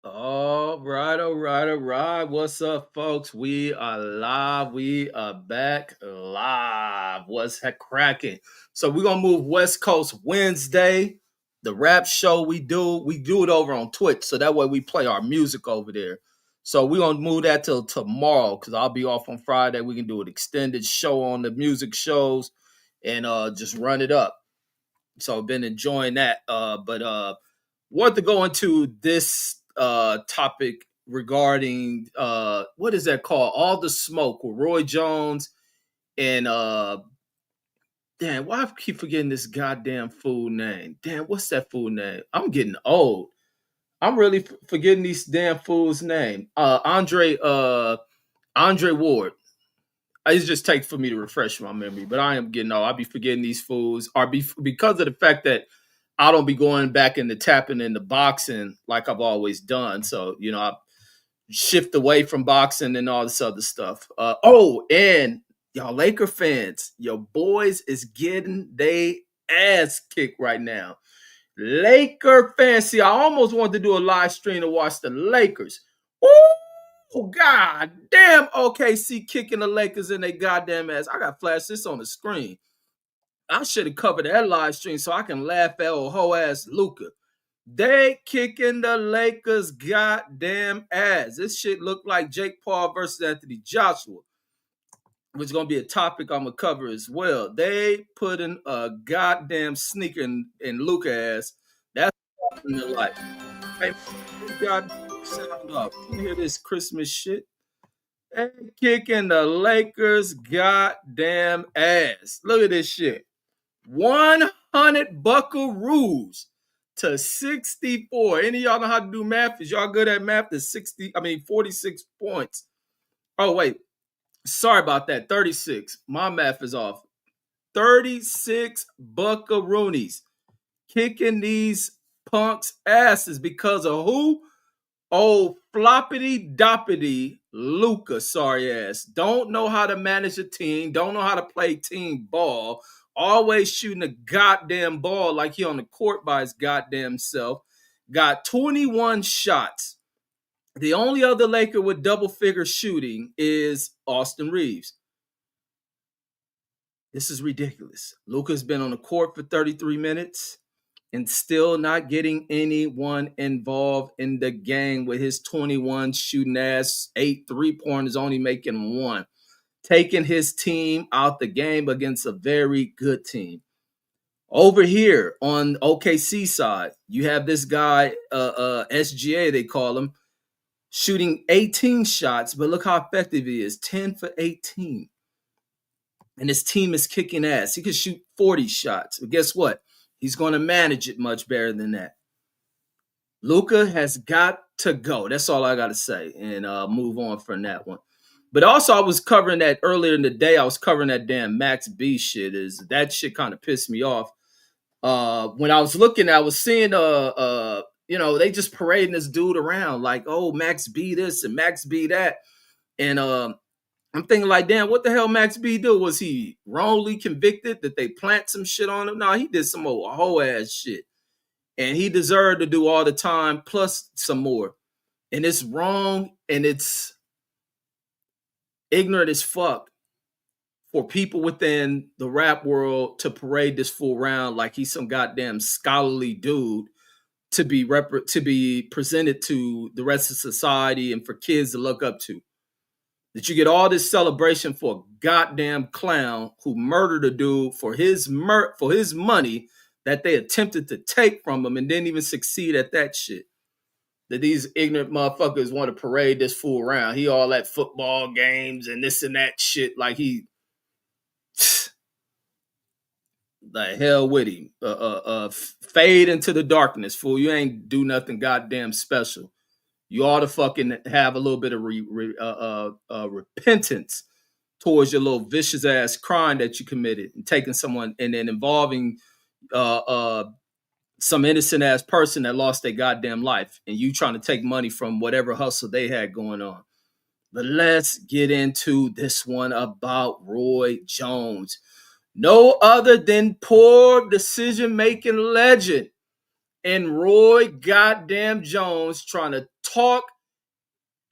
All right, all right, all right. What's up, folks? We are live. We are back live. What's cracking? So we're gonna move West Coast Wednesday. The rap show we do it over on Twitch, so that way we play our music over there. So we're gonna move that till tomorrow because I'll be off on Friday. We can do an extended show on the music shows and just run it up. So I've been enjoying that. But want to go into this topic regarding what is that called? All the Smoke with Roy Jones and damn, why I keep forgetting this goddamn fool name? Damn, what's that fool name? I'm getting old. I'm really forgetting these damn fools' name. Andre Ward. It just takes for me to refresh my memory, but I am getting old. I be forgetting these fools, because of the fact that I don't be going back into tapping into boxing like I've always done. So I shift away from boxing and all this other stuff. And y'all Laker fans, your boys is getting they ass kicked right now. Laker fans, see, I almost wanted to do a live stream to watch the Lakers. Oh god damn, OKC kicking the Lakers in their goddamn ass. I got flash this on the screen. I should have covered that live stream so I can laugh at old hoe ass Luca. They kicking the Lakers goddamn ass. This shit look like Jake Paul versus Anthony Joshua, which is gonna be a topic I'm gonna cover as well. They put in a goddamn sneaker in Luca ass. That's in their life. Hey, God, sound off. You hear this Christmas shit? They kicking the Lakers goddamn ass. Look at this shit. 100 buckaroos to 64. Any of y'all know how to do math? Is y'all good at math? Is 46 points. Oh, wait. Sorry about that. 36. My math is off. 36 buckaroonies kicking these punks' asses because of who? Oh, floppity doppity Luca, sorry ass. Don't know how to manage a team. Don't know how to play team ball. Always shooting a goddamn ball like he on the court by his goddamn self. Got 21 shots. The only other Laker with double figure shooting is Austin Reeves. This is ridiculous. Luka's been on the court for 33 minutes and still not getting anyone involved in the game with his 21 shooting ass, 8 3-pointers, only making one. Taking his team out the game against a very good team. Over here on OKC side, you have this guy, SGA, they call him, shooting 18 shots, but look how effective he is, 10 for 18. And his team is kicking ass. He could shoot 40 shots. But guess what? He's going to manage it much better than that. Luka has got to go. That's all I got to say. And move on from that one. But also, I was covering that earlier in the day. I was covering that damn Max B shit. That shit kind of pissed me off. When I was looking, I was seeing they just parading this dude around like, oh, Max B this and Max B that. And I'm thinking like, damn, what the hell Max B do? Was he wrongly convicted? Did they plant some shit on him? No, he did some old whole ass shit. And he deserved to do all the time plus some more. And it's wrong and it's ignorant as fuck for people within the rap world to parade this fool around like he's some goddamn scholarly dude to be presented to the rest of society and for kids to look up to. That you get all this celebration for a goddamn clown who murdered a dude for his money that they attempted to take from him and didn't even succeed at that shit. That these ignorant motherfuckers want to parade this fool around. He all at football games and this and that shit like he the hell with him. Fade into the darkness, fool. You ain't do nothing goddamn special. You ought to fucking have a little bit of repentance towards your little vicious ass crime that you committed and taking someone and then involving some innocent ass person that lost their goddamn life and you trying to take money from whatever hustle they had going on. But let's get into this one about Roy Jones. No other than poor decision-making legend and Roy goddamn Jones trying to talk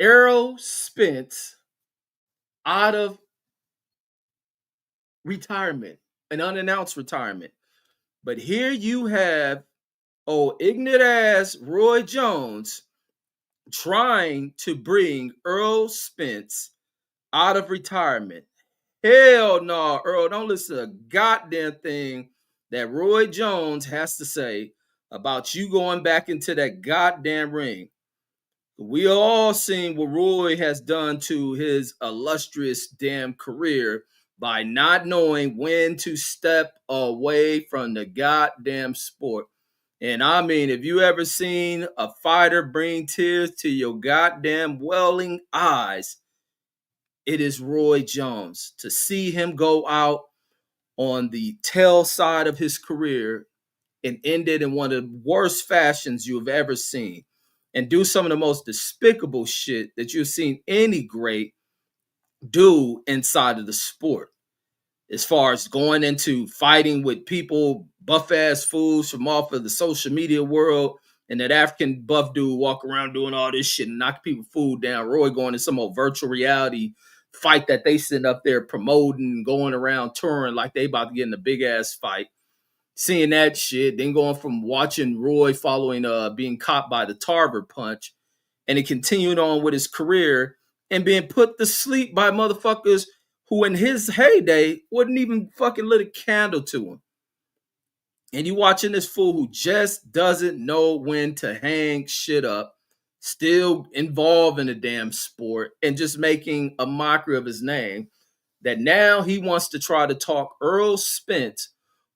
Errol Spence out of retirement, an unannounced retirement. But here you have ignorant ass Roy Jones trying to bring Errol Spence out of retirement. Hell no, Earl, don't listen to a goddamn thing that Roy Jones has to say about you going back into that goddamn ring. We all seen what Roy has done to his illustrious damn career by not knowing when to step away from the goddamn sport. And I mean, if you ever seen a fighter bring tears to your goddamn welling eyes, it is Roy Jones. To see him go out on the tail side of his career and end it in one of the worst fashions you've ever seen and do some of the most despicable shit that you've seen any great do inside of the sport. As far as going into fighting with people, buff ass fools from off of the social media world, and that African buff dude walk around doing all this shit and knock people food down. Roy going to some old virtual reality fight that they sitting up there promoting, going around touring like they about to get in a big ass fight. Seeing that shit, then going from watching Roy following being caught by the Tarver punch, and he continued on with his career and being put to sleep by motherfuckers who in his heyday wouldn't even fucking lit a candle to him. And you watching this fool who just doesn't know when to hang shit up, still involved in the damn sport and just making a mockery of his name, that now he wants to try to talk Errol Spence,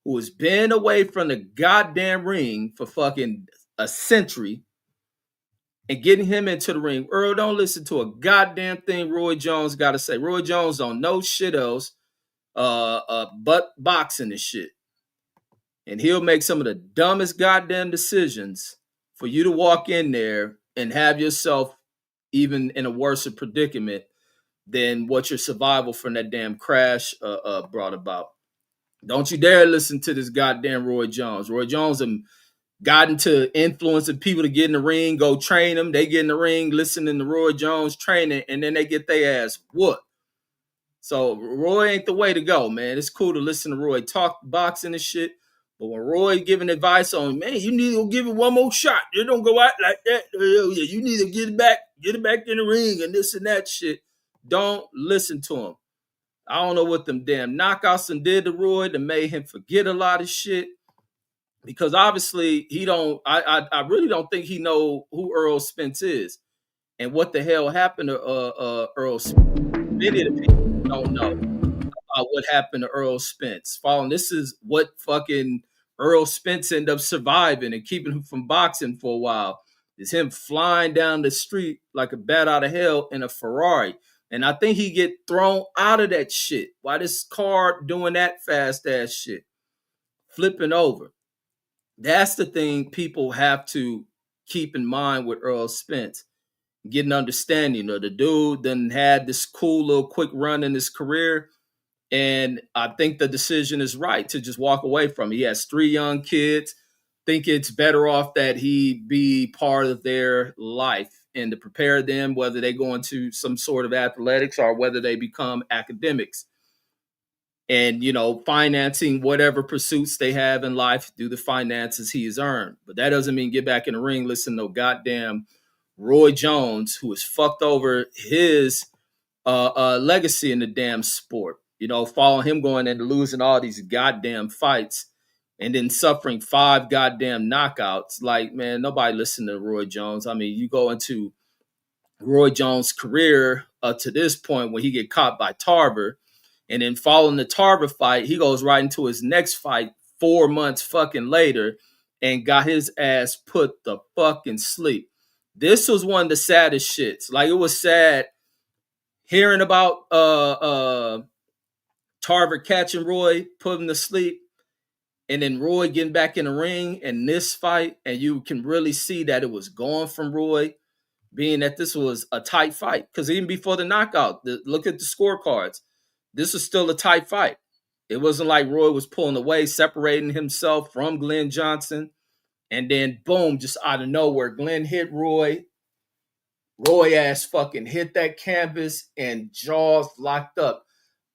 who has been away from the goddamn ring for fucking a century, and getting him into the ring. Earl, don't listen to a goddamn thing Roy Jones got to say. Roy Jones don't know shit else but boxing and shit. And he'll make some of the dumbest goddamn decisions for you to walk in there and have yourself even in a worse predicament than what your survival from that damn crash brought about. Don't you dare listen to this goddamn Roy Jones. Roy Jones gotten to influencing people to get in the ring, go train them. They get in the ring, listening to Roy Jones training, and then they get their ass whooped. So Roy ain't the way to go, man. It's cool to listen to Roy talk boxing and shit, but when Roy giving advice on, man, you need to give it one more shot. You don't go out like that. You need to get it back in the ring and this and that shit. Don't listen to him. I don't know what them damn knockouts and did to Roy that made him forget a lot of shit. Because obviously he don't. I really don't think he know who Errol Spence is and what the hell happened to Errol Spence. Many of the people don't know about what happened to Errol Spence. Following this is what fucking Errol Spence ended up surviving and keeping him from boxing for a while. Is him flying down the street like a bat out of hell in a Ferrari. And I think he get thrown out of that shit. Why this car doing that fast ass shit? Flipping over. That's the thing people have to keep in mind with Errol Spence. Get an understanding of the dude then had this cool little quick run in his career. And I think the decision is right to just walk away from it. He has 3 young kids. Think it's better off that he be part of their life and to prepare them, whether they go into some sort of athletics or whether they become academics. And, financing whatever pursuits they have in life through the finances he has earned. But that doesn't mean get back in the ring, listen to goddamn Roy Jones, who has fucked over his legacy in the damn sport. Following him going and losing all these goddamn fights and then suffering 5 goddamn knockouts. Like, man, nobody listened to Roy Jones. I mean, you go into Roy Jones' career to this point when he get caught by Tarver. And then following the Tarver fight, he goes right into his next fight 4 months fucking later and got his ass put the fucking sleep. This was one of the saddest shits. Like, it was sad hearing about Tarver catching Roy, putting him to sleep, and then Roy getting back in the ring and this fight, and you can really see that it was going from Roy, being that this was a tight fight. Because even before the knockout, look at the scorecards. This was still a tight fight. It wasn't like Roy was pulling away, separating himself from Glenn Johnson. And then boom, just out of nowhere, Glenn hit Roy. Roy ass fucking hit that canvas and jaws locked up.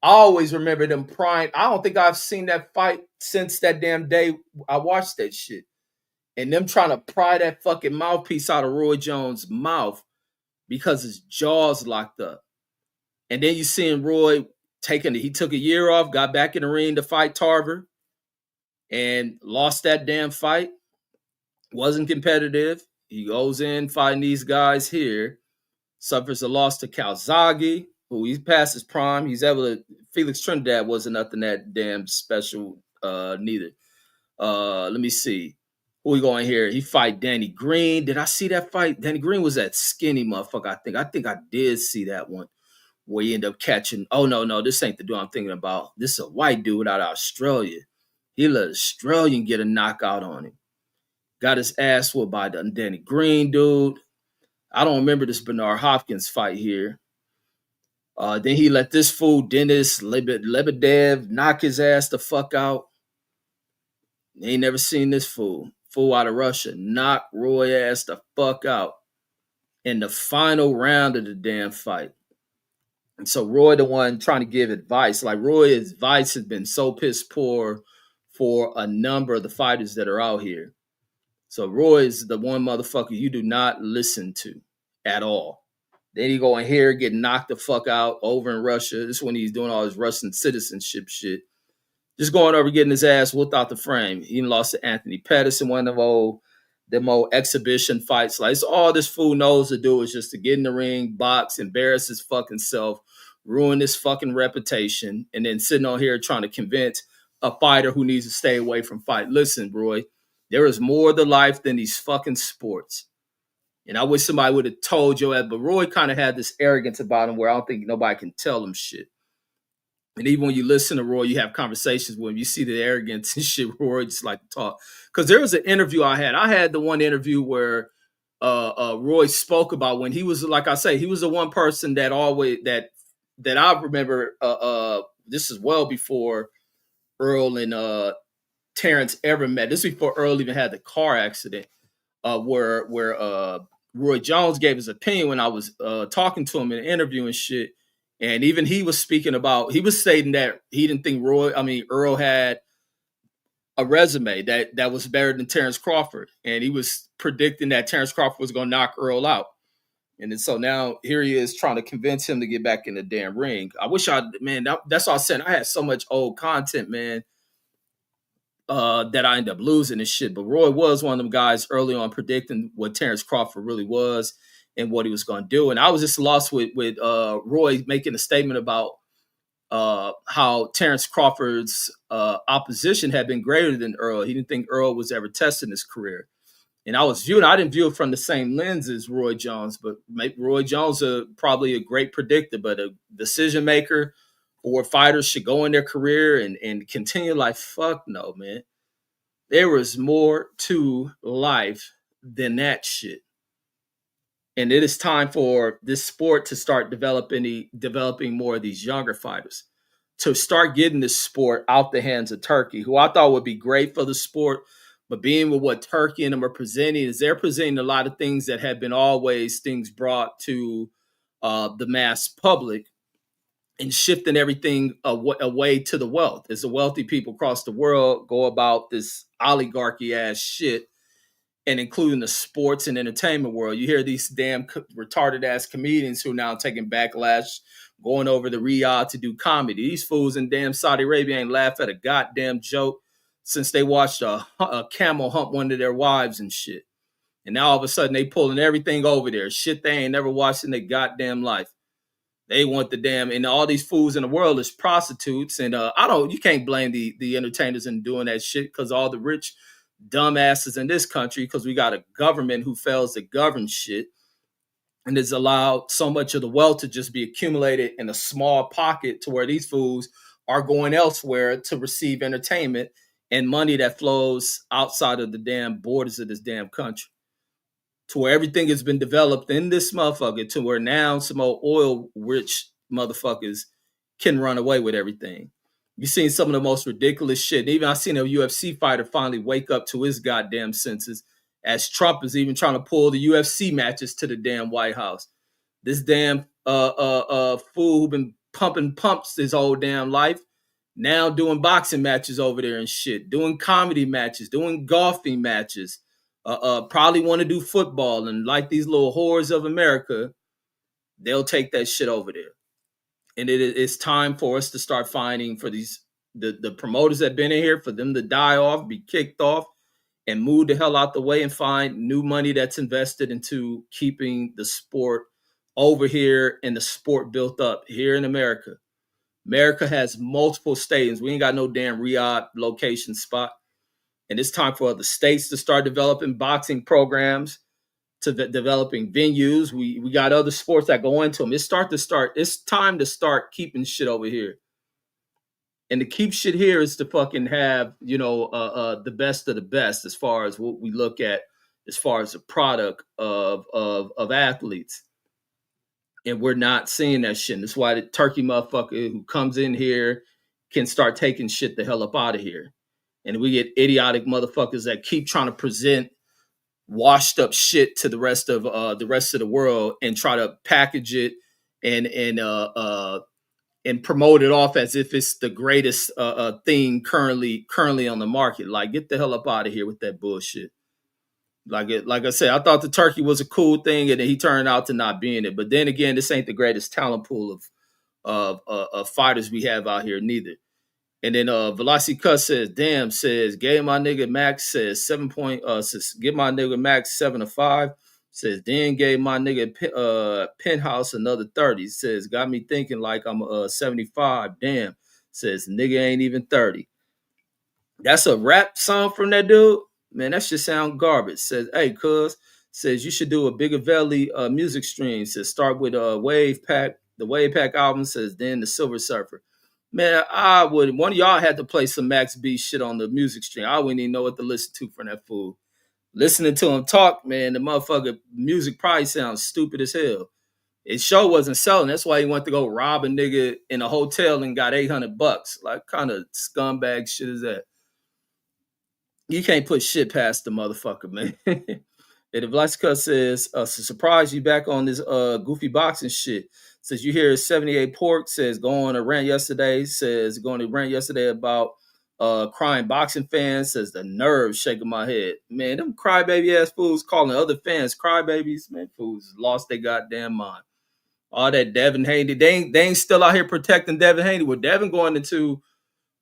I always remember them prying. I don't think I've seen that fight since that damn day I watched that shit. And them trying to pry that fucking mouthpiece out of Roy Jones' mouth because his jaws locked up. And then you seeing Roy he took a year off, got back in the ring to fight Tarver and lost that damn fight. Wasn't competitive. He goes in fighting these guys here, suffers a loss to Calzaghe, who he's past his prime. He's able to. Felix Trinidad wasn't nothing that damn special neither. Let me see. Who we going here? He fight Danny Green. Did I see that fight? Danny Green was that skinny motherfucker. I think I did see that one where he ended up catching. Oh no, this ain't the dude I'm thinking about. This is a white dude out of Australia. He let an Australian get a knockout on him. Got his ass whooped by the Danny Green dude. I don't remember this Bernard Hopkins fight here. Then he let this fool Denis Lebedev knock his ass the fuck out. Ain't never seen this fool. Fool out of Russia. Knock Roy ass the fuck out in the final round of the damn fight. And so Roy, the one trying to give advice, like Roy's advice has been so piss poor for a number of the fighters that are out here. So Roy is the one motherfucker you do not listen to at all. Then he go in here, get knocked the fuck out over in Russia. This is when he's doing all his Russian citizenship shit. Just going over getting his ass whooped out the frame. He lost to Anthony Pettis in one of them old exhibition fights. Like, it's all this fool knows to do is just to get in the ring, box, embarrass his fucking self, ruin his fucking reputation, and then sitting on here trying to convince a fighter who needs to stay away from fight. Listen, Roy, there is more to life than these fucking sports. And I wish somebody would have told you that, but Roy kind of had this arrogance about him where I don't think nobody can tell him shit. And even when you listen to Roy, you have conversations with him, you see the arrogance and shit. Roy just like to talk. Because there was an interview I had. I had the one interview where Roy spoke about when he was, like I say, he was the one person that always that I remember. This is well before Earl and Terrence ever met. This is before Earl even had the car accident. Where Roy Jones gave his opinion when I was talking to him in an interview and shit. And even he was stating that he didn't think Earl had a resume that was better than Terrence Crawford. And he was predicting that Terrence Crawford was going to knock Earl out. And then so now here he is trying to convince him to get back in the damn ring. I wish that's all I said. I had so much old content, man, that I ended up losing and shit. But Roy was one of them guys early on predicting what Terrence Crawford really was and what he was going to do. And I was just lost with Roy making a statement about how Terrence Crawford's opposition had been greater than Earl. He didn't think Earl was ever testing his career. And I didn't view it from the same lens as Roy Jones, but Roy Jones probably a great predictor, but a decision maker or fighters should go in their career and continue like, fuck no, man. There was more to life than that shit. And it is time for this sport to start developing more of these younger fighters, to start getting this sport out the hands of Turkey, who I thought would be great for the sport. But being with what Turkey and them are presenting, is they're presenting a lot of things that have been always things brought to the mass public and shifting everything away to the wealth. As the wealthy people across the world go about this oligarchy ass shit, and including the sports and entertainment world. You hear these damn retarded ass comedians who are now taking backlash, going over to Riyadh to do comedy. These fools in damn Saudi Arabia ain't laugh at a goddamn joke since they watched a camel hump one of their wives and shit. And now all of a sudden they pulling everything over there. Shit they ain't never watched in their goddamn life. They want the damn, and all these fools in the world is prostitutes. And you can't blame the entertainers in doing that shit, because all the rich dumbasses in this country, because we got a government who fails to govern shit and has allowed so much of the wealth to just be accumulated in a small pocket, to where these fools are going elsewhere to receive entertainment and money that flows outside of the damn borders of this damn country, to where everything has been developed in this motherfucker, to where now some old oil rich motherfuckers can run away with everything. You seen some of the most ridiculous shit. Even I seen a UFC fighter finally wake up to his goddamn senses as Trump is even trying to pull the UFC matches to the damn White House. This damn fool who been pumping pumps his whole damn life, now doing boxing matches over there and shit, doing comedy matches, doing golfing matches. Probably want to do football, and like these little whores of America, they'll take that shit over there. And it's time for us to start finding for these the promoters that been in here, for them to die off, be kicked off, and move the hell out the way and find new money that's invested into keeping the sport over here and the sport built up here in America. America has multiple stadiums. We ain't got no damn Riyadh location spot. And it's time for other states to start developing boxing programs, to developing venues. We got other sports that go into them. It's time to start keeping shit over here. And to keep shit here is to fucking have, the best of the best as far as what we look at, as far as the product of athletes. And we're not seeing that shit. And that's why the turkey motherfucker who comes in here can start taking shit the hell up out of here. And we get idiotic motherfuckers that keep trying to present washed up shit to the rest of the world and try to package it and promote it off as if it's the greatest thing currently on the market. Like, get the hell up out of here with that bullshit. Like I said, I thought the turkey was a cool thing, and then he turned out to not being it. But then again, this ain't the greatest talent pool of fighters we have out here neither. And then Velocity Cut says, damn, says, gave my nigga Max, says 7 point, says, give my nigga Max 7 to 5. Says, then gave my nigga Penthouse another 30. Says, got me thinking like I'm 75. Damn. Says, nigga ain't even 30. That's a rap song from that dude? Man, that shit sound garbage. Says, hey, cuz, says, you should do a Bigger Valley music stream. Says, start with Wave Pack. The Wave Pack album, says, then the Silver Surfer. Man, one of y'all had to play some Max B shit on the music stream. I wouldn't even know what to listen to from that fool. Listening to him talk, man, the motherfucker music probably sounds stupid as hell. His show wasn't selling. That's why he went to go rob a nigga in a hotel and got $800. Like, kind of scumbag shit is that? You can't put shit past the motherfucker, man. And the Vlasica says, surprise you back on this goofy boxing shit. Says you hear 78 Pork says going to rant yesterday. Says going to rant yesterday about crying boxing fans. Says the nerves shaking my head. Man, them crybaby ass fools calling other fans crybabies. Man, fools lost their goddamn mind. All that Devin Haney, they ain't still out here protecting Devin Haney. With Devin going into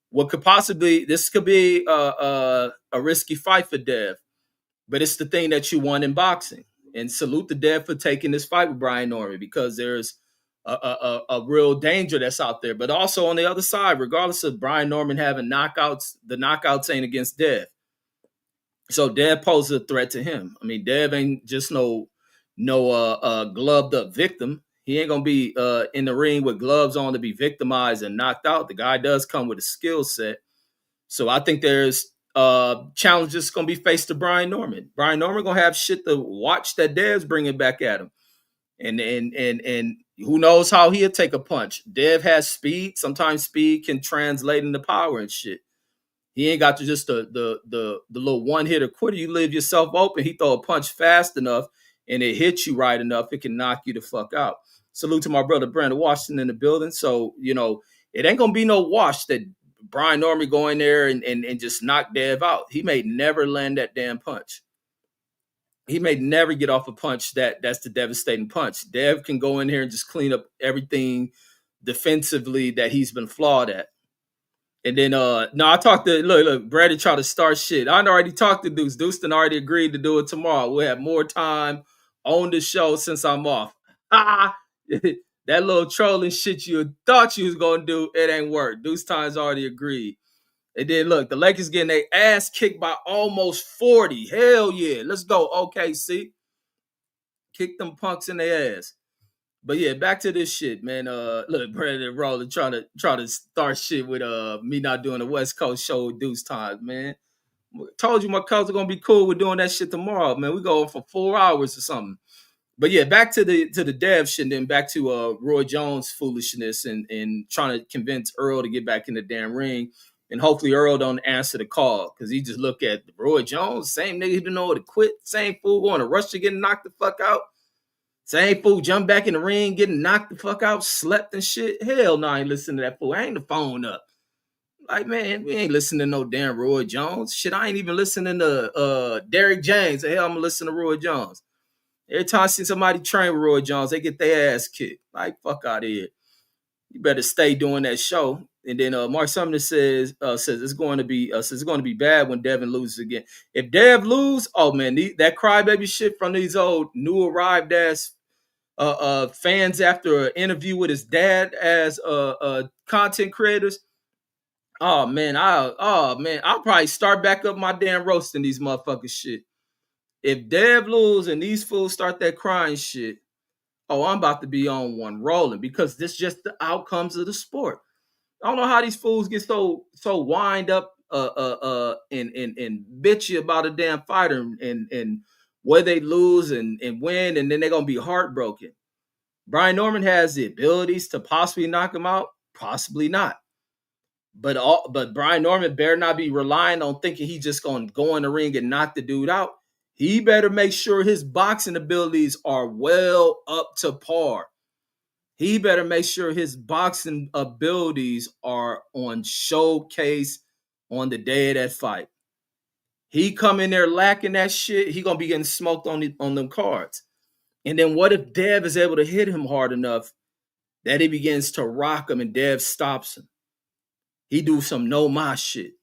what could possibly, this could be a risky fight for Dev. But it's the thing that you want in boxing. And salute the Dev for taking this fight with Brian Norman, because there's a real danger that's out there. But also on the other side, regardless of Brian Norman having knockouts, the knockouts ain't against Dev. So Dev poses a threat to him. I mean, Dev ain't just no gloved up victim. He ain't gonna be in the ring with gloves on to be victimized and knocked out. The guy does come with a skill set. So I think there's challenges going to be faced to Brian Norman. Brian Norman going to have shit to watch that Dev's bringing back at him. And who knows how he'll take a punch. Dev has speed. Sometimes speed can translate into power and shit. He ain't got to just the little one-hitter quitter. You leave yourself open. He throw a punch fast enough and it hits you right enough, it can knock you the fuck out. Salute to my brother Brandon Washington in the building. So, it ain't going to be no wash that Brian Norman go in there and just knock Dev out. He may never land that damn punch. He may never get off a punch that's the devastating punch. Dev can go in here and just clean up everything defensively that he's been flawed at. And then, I talked to, look, Brady tried to start shit. I already talked to Deuce. Deuce done already agreed to do it tomorrow. We'll have more time on the show since I'm off. That little trolling shit you thought you was going to do, it ain't work. Deuce Time's already agreed. And then, look, the Lakers getting their ass kicked by almost 40. Hell yeah. Let's go, OKC. Kick them punks in their ass. But yeah, back to this shit, man. Look, Brandon Roller trying to start shit with me not doing a West Coast show with Deuce Times, man. Told you my cousin gonna be cool with doing that shit tomorrow, man. We go for 4 hours or something. But yeah, back to the dev shit, and then back to Roy Jones foolishness and trying to convince Earl to get back in the damn ring. And hopefully Earl don't answer the call because he just look at Roy Jones, same nigga who didn't know to quit, same fool going to rush to getting knocked the fuck out. Same fool jump back in the ring, getting knocked the fuck out, slept and shit. Hell no, I ain't listening to that fool. I ain't the phone up. Like, man, we ain't listening to no damn Roy Jones. Shit, I ain't even listening to Derrick James. The hell I'm gonna listen to Roy Jones. Every time I see somebody train with Roy Jones, they get their ass kicked. Like, fuck out of here. You better stay doing that show. And then Mark Sumner says it's going to be bad when Devin loses again. If Dev lose, oh man, that crybaby shit from these old new arrived ass fans after an interview with his dad as content creators. I'll probably start back up my damn roasting these motherfuckers shit. If Dev lose and these fools start that crying shit, oh, I'm about to be on one rolling because this just the outcomes of the sport. I don't know how these fools get so wind up and bitchy about a damn fighter and where they lose and win, and then they're gonna be heartbroken. Brian Norman has the abilities to possibly knock him out, possibly not. But Brian Norman better not be relying on thinking he's just gonna go in the ring and knock the dude out. He better make sure his boxing abilities are well up to par. He better make sure his boxing abilities are on showcase on the day of that fight. He come in there lacking that shit, he gonna be getting smoked on them cards. And then what if Dev is able to hit him hard enough that he begins to rock him and Dev stops him? He do some no my shit.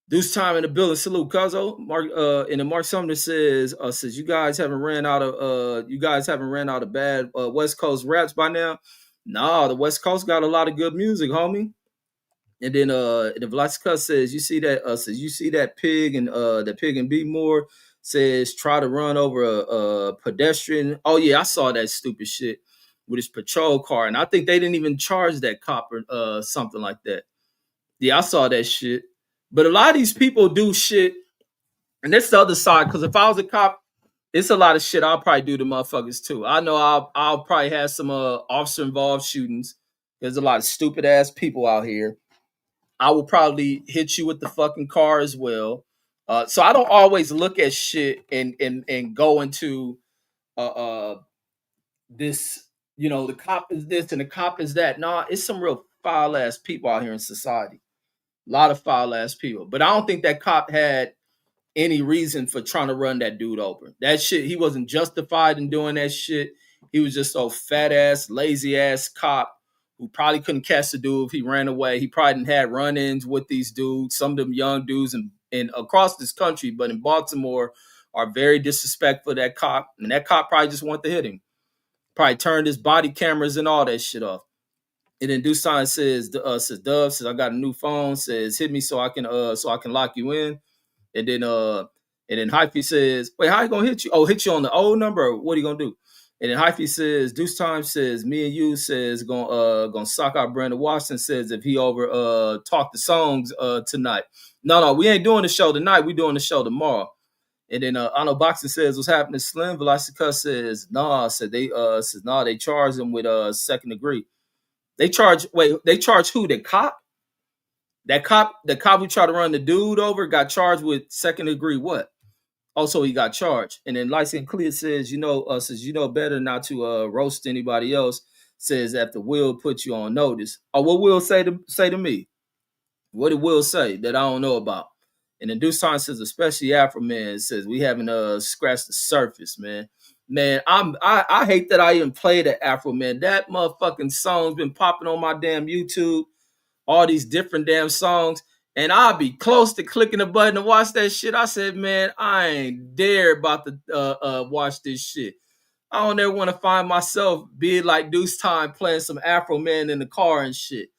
Deuce time in the building. Salute, Cuzzo. Mark and then Mark Sumner says you guys haven't ran out of bad West Coast raps by now. Nah, the West Coast got a lot of good music, homie. And then the Velasquez says you see that pig and Be More says try to run over a pedestrian. Oh yeah, I saw that stupid shit with his patrol car, and I think they didn't even charge that cop or something like that. Yeah, I saw that shit. But a lot of these people do shit, and that's the other side. Because if I was a cop, it's a lot of shit I'll probably do to motherfuckers too. I know I'll probably have some officer involved shootings. There's a lot of stupid ass people out here. I will probably hit you with the fucking car as well. So I don't always look at shit and go into this. You know, the cop is this and the cop is that. Nah, it's some real foul ass people out here in society. A lot of foul ass people. But I don't think that cop had any reason for trying to run that dude over. That shit, he wasn't justified in doing that shit. He was just so fat ass, lazy ass cop who probably couldn't catch the dude if he ran away. He probably didn't had run-ins with these dudes, some of them young dudes and across this country, but in Baltimore are very disrespectful to that cop. And that cop probably just wanted to hit him. Probably turned his body cameras and all that shit off. And then Dusan Dove says I got a new phone. Says hit me so I can lock you in. And then Hyphy says, wait, how you gonna hit you? Oh, hit you on the old number? Or what are you gonna do? And then Hyphy says, Deuce Time says, me and you says gonna sock out Brandon Washington says if he over talk the songs tonight. No, we ain't doing the show tonight. We doing the show tomorrow. And then I know Boxing says what's happening. Slim Velocica says they charge him with second degree. They charge who? The cop? The cop who tried to run the dude over got charged with second degree what? Also, he got charged. And then Lyson Clear says, better not to roast anybody else. Says after Will put you on notice. Oh, what Will say to me? What did Will say that I don't know about? And then Deuce Time says, especially Afro Man says we haven't scratched the surface, man. Man, I hate that I even played the Afro Man. That motherfucking song's been popping on my damn YouTube. All these different damn songs, and I'll be close to clicking the button to watch that shit. I said, man, I ain't dare about to watch this shit. I don't ever want to find myself being like Deuce Time playing some Afro Man in the car and shit.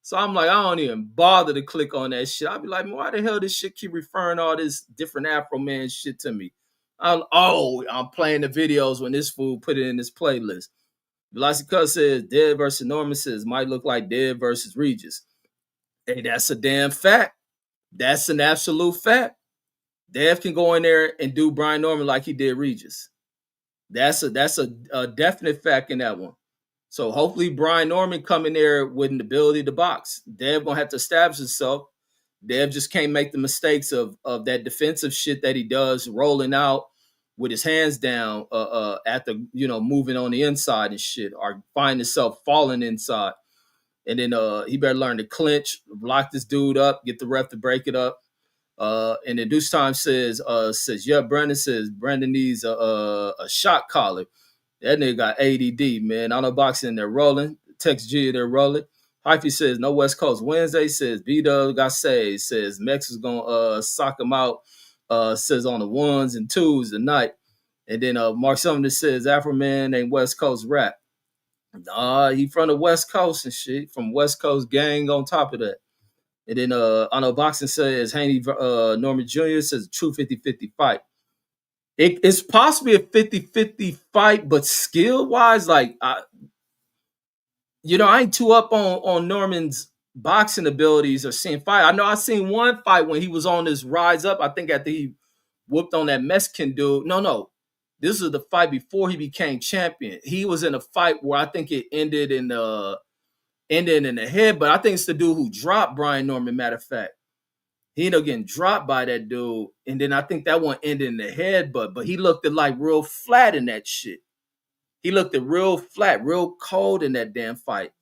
So I'm like, I don't even bother to click on that shit. I'll be like, why the hell this shit keep referring all this different Afro Man shit to me? I'm playing the videos when this fool put it in this playlist. Velocity Cut says, Dead versus Norman says, might look like Dead versus Regis. Hey, that's a damn fact. That's an absolute fact. Dev can go in there and do Brian Norman like he did Regis. That's a definite fact in that one. So hopefully Brian Norman come in there with an ability to box. Dev gonna have to establish himself. Dev just can't make the mistakes of that defensive shit that he does, rolling out with his hands down at the moving on the inside and shit, or find himself falling inside. And then he better learn to clinch, lock this dude up, get the ref to break it up. And then Deuce Time says, yeah, Brandon needs a shot collar. That nigga got ADD, man. I know boxing, they're rolling. Text G, they're rolling. Hyphy says, no West Coast Wednesday. Says, B-Dub got saved. Says, Mex is going to sock him out. Says, on the ones and twos tonight. And then Mark Sumner says, Afro Man ain't West Coast rap. Nah, he from the West Coast and shit. From West Coast gang on top of that. And then I know boxing says, Haney Norman Jr. says, true 50-50 fight. It's possibly a 50-50 fight, but skill-wise, like, I ain't too up on Norman's boxing abilities or seeing fight. I know I seen one fight when he was on his rise up. I think after he whooped on that Mexican dude. No. This is the fight before he became champion. He was in a fight where I think it ended in the head, but I think it's the dude who dropped Brian Norman, matter of fact. He ended up getting dropped by that dude, and then I think that one ended in the head, but he looked at like real flat in that shit. He looked at real flat, real cold in that damn fight.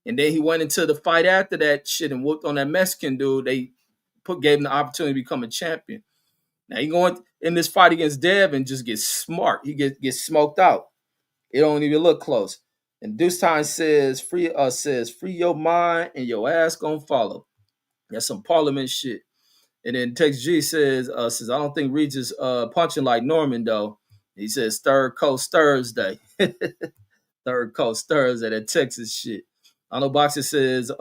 And then he went into the fight after that shit and whooped on that Mexican dude. They gave him the opportunity to become a champion. Now he going in this fight against Dev and just gets smart. He gets smoked out. It don't even look close. And Deuce Time says, free your mind and your ass gonna follow. That's some parliament shit. And then Tex G says I don't think Regis punching like Norman though. He says Third Coast Thursday. Third Coast Thursday, that Texas shit. I know Boxer says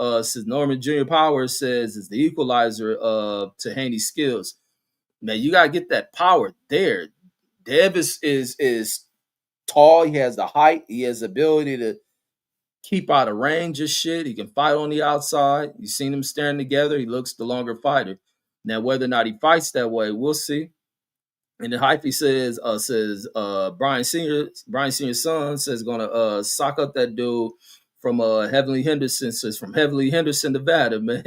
Norman Jr. Power says is the equalizer to Haney's skills. Man, you gotta get that power there. Dev is tall, he has the height, he has the ability to keep out of range of shit. He can fight on the outside. You've seen him staring together. He looks the longer fighter. Now, whether or not he fights that way, we'll see. And then Hyphy says Brian Senior's son says gonna sock up that dude from Heavenly Henderson. Says from Heavenly Henderson, Nevada, man.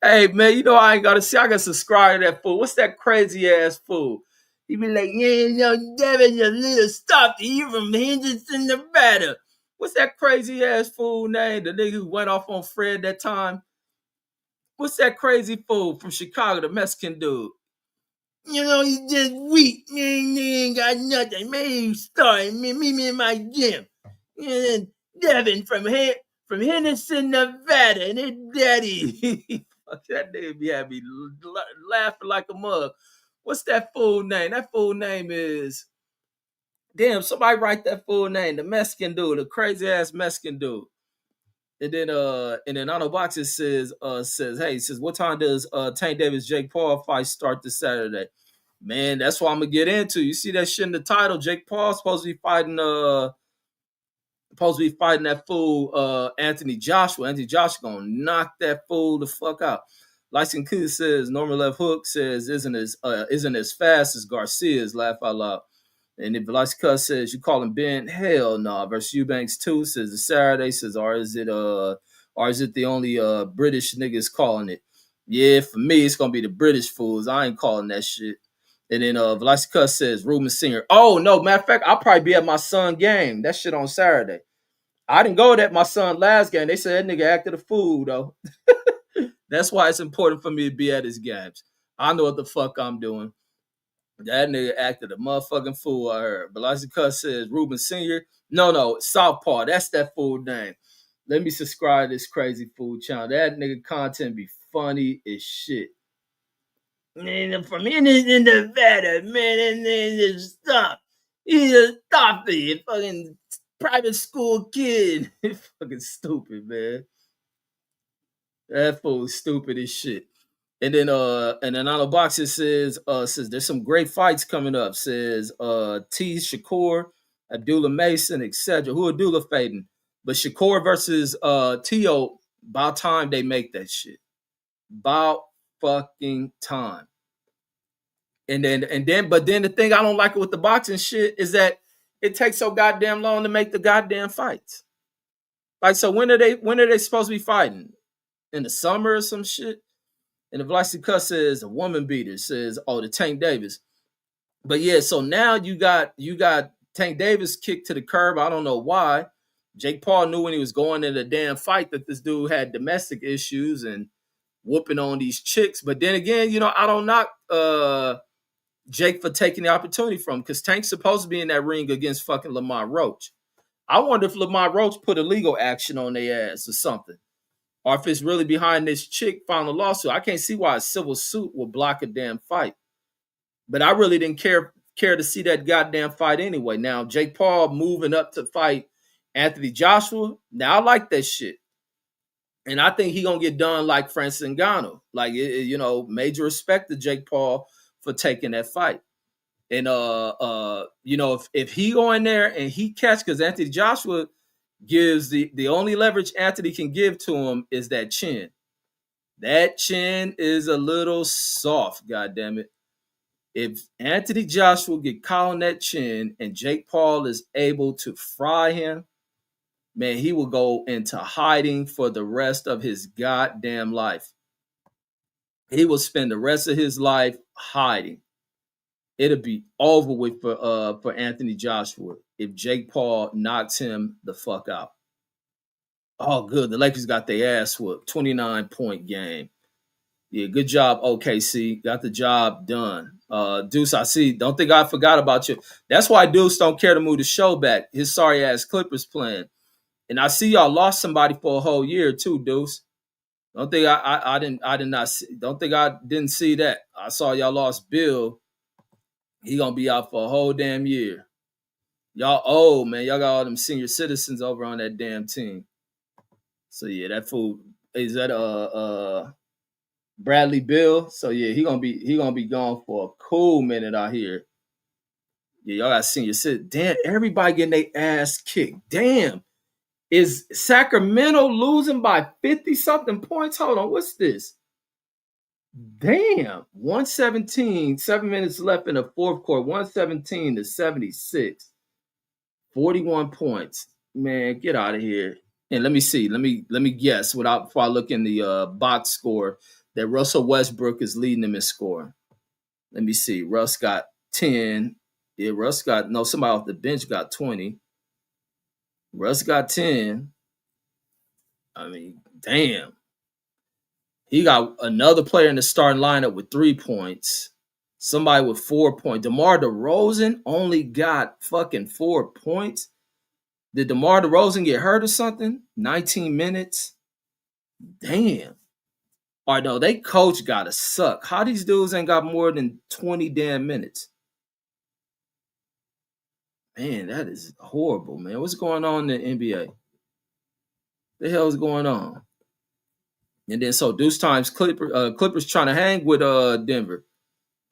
Hey man, I ain't gotta see. I gotta subscribe to that fool. What's that crazy ass fool? He be like, yeah, Devin, a little stuff. You from Henderson, Nevada. What's that crazy ass fool name? The nigga who went off on Fred that time. What's that crazy fool from Chicago, the Mexican dude? He's just weak. Man, he ain't got nothing. Man, he's starting. Meet me in my gym. And Devin from Henderson, Nevada. And his daddy. Fuck, that nigga be having me laughing like a mug. What's that fool name? That fool name is... Damn, somebody write that full name. The Mexican dude, the crazy ass Mexican dude. And then Otto Boxer says, what time does Tank Davis Jake Paul fight start this Saturday? Man, that's what I'm gonna get into. You see that shit in the title. Jake Paul supposed to be fighting that fool Anthony Joshua. Anthony Joshua gonna knock that fool the fuck out. Lyson Kid says Norman left hook says isn't as fast as Garcia's, laugh out loud. And if Velasquez says you call him Ben, hell no. Nah. Versus Eubanks 2 says the Saturday says, or is it the only British niggas calling it? Yeah, for me it's gonna be the British fools. I ain't calling that shit. And then Velasquez says Ruben Singer. Oh no, matter of fact, I'll probably be at my son game. That shit on Saturday. I didn't go at my son last game. They said that nigga acted a fool though. That's why it's important for me to be at his games. I know what the fuck I'm doing. That nigga acted a motherfucking fool, I heard. Velasquez says Ruben Sr. No, Southpaw. That's that fool name. Let me subscribe to this crazy fool channel. That nigga content be funny as shit. Man, from in Nevada, man, and then stop. He's a stoppy, fucking private school kid. Fucking stupid, man. That fool's stupid as shit. And then on the box it says there's some great fights coming up. Says T Shakur, Abdullah Mason, etc. Who Abdullah fading? But Shakur versus Tio, about time they make that shit. About fucking time. But then the thing I don't like with the boxing shit is that it takes so goddamn long to make the goddamn fights. Like, so when are they supposed to be fighting? In the summer or some shit? And the Velocity Cut says a woman beater says, oh, the Tank Davis. But yeah, so now you got Tank Davis kicked to the curb. I don't know why. Jake Paul knew when he was going in the damn fight that this dude had domestic issues and whooping on these chicks. But then again, I don't knock Jake for taking the opportunity from him because Tank's supposed to be in that ring against fucking Lamont Roach. I wonder if Lamont Roach put a legal action on their ass or something. Or if it's really behind this chick filing a lawsuit. I can't see why a civil suit would block a damn fight. But I really didn't care to see that goddamn fight anyway. Now, Jake Paul moving up to fight Anthony Joshua. Now, I like that shit. And I think he going to get done like Francis Ngannou. Like, major respect to Jake Paul for taking that fight. And, if he go in there and he catch, because Anthony Joshua gives the only leverage Anthony can give to him is that chin. That chin is a little soft, goddammit. If Anthony Joshua get caught on that chin and Jake Paul is able to fry him, man, he will go into hiding for the rest of his goddamn life. He will spend the rest of his life hiding. It'll be over with for Anthony Joshua if Jake Paul knocks him the fuck out. Oh, good. The Lakers got their ass whooped. 29-point game. Yeah, good job, OKC. Got the job done. Deuce, I see. Don't think I forgot about you. That's why Deuce don't care to move the show back. His sorry ass Clippers playing. And I see y'all lost somebody for a whole year too, Deuce. Don't think I did not see, don't think I didn't see that. I saw y'all lost Bill. He gonna be out for a whole damn year. Y'all old, man. Y'all got all them senior citizens over on that damn team. So yeah, that fool is that Bradley Bill. So yeah, he gonna be gone for a cool minute out here. Yeah, y'all got senior citizens. Damn, everybody getting their ass kicked. Damn. Is Sacramento losing by 50 something points? Hold on, what's this? Damn, 117, 7 minutes left in the fourth quarter, 117 to 76. 41 points. Man, get out of here. And let me see. Let me guess before I look in the box score that Russell Westbrook is leading them in scoring. Let me see. Russ got 10. Yeah, Russ got somebody off the bench got 20. Russ got 10. I mean, damn. He got another player in the starting lineup with 3 points. Somebody with 4 points. DeMar DeRozan only got fucking 4 points. Did DeMar DeRozan get hurt or something? 19 minutes? Damn. All right, no, they coach gotta suck. How these dudes ain't got more than 20 damn minutes? Man, that is horrible, man. What's going on in the NBA? The hell is going on? And then so Deuce Times Clippers trying to hang with Denver.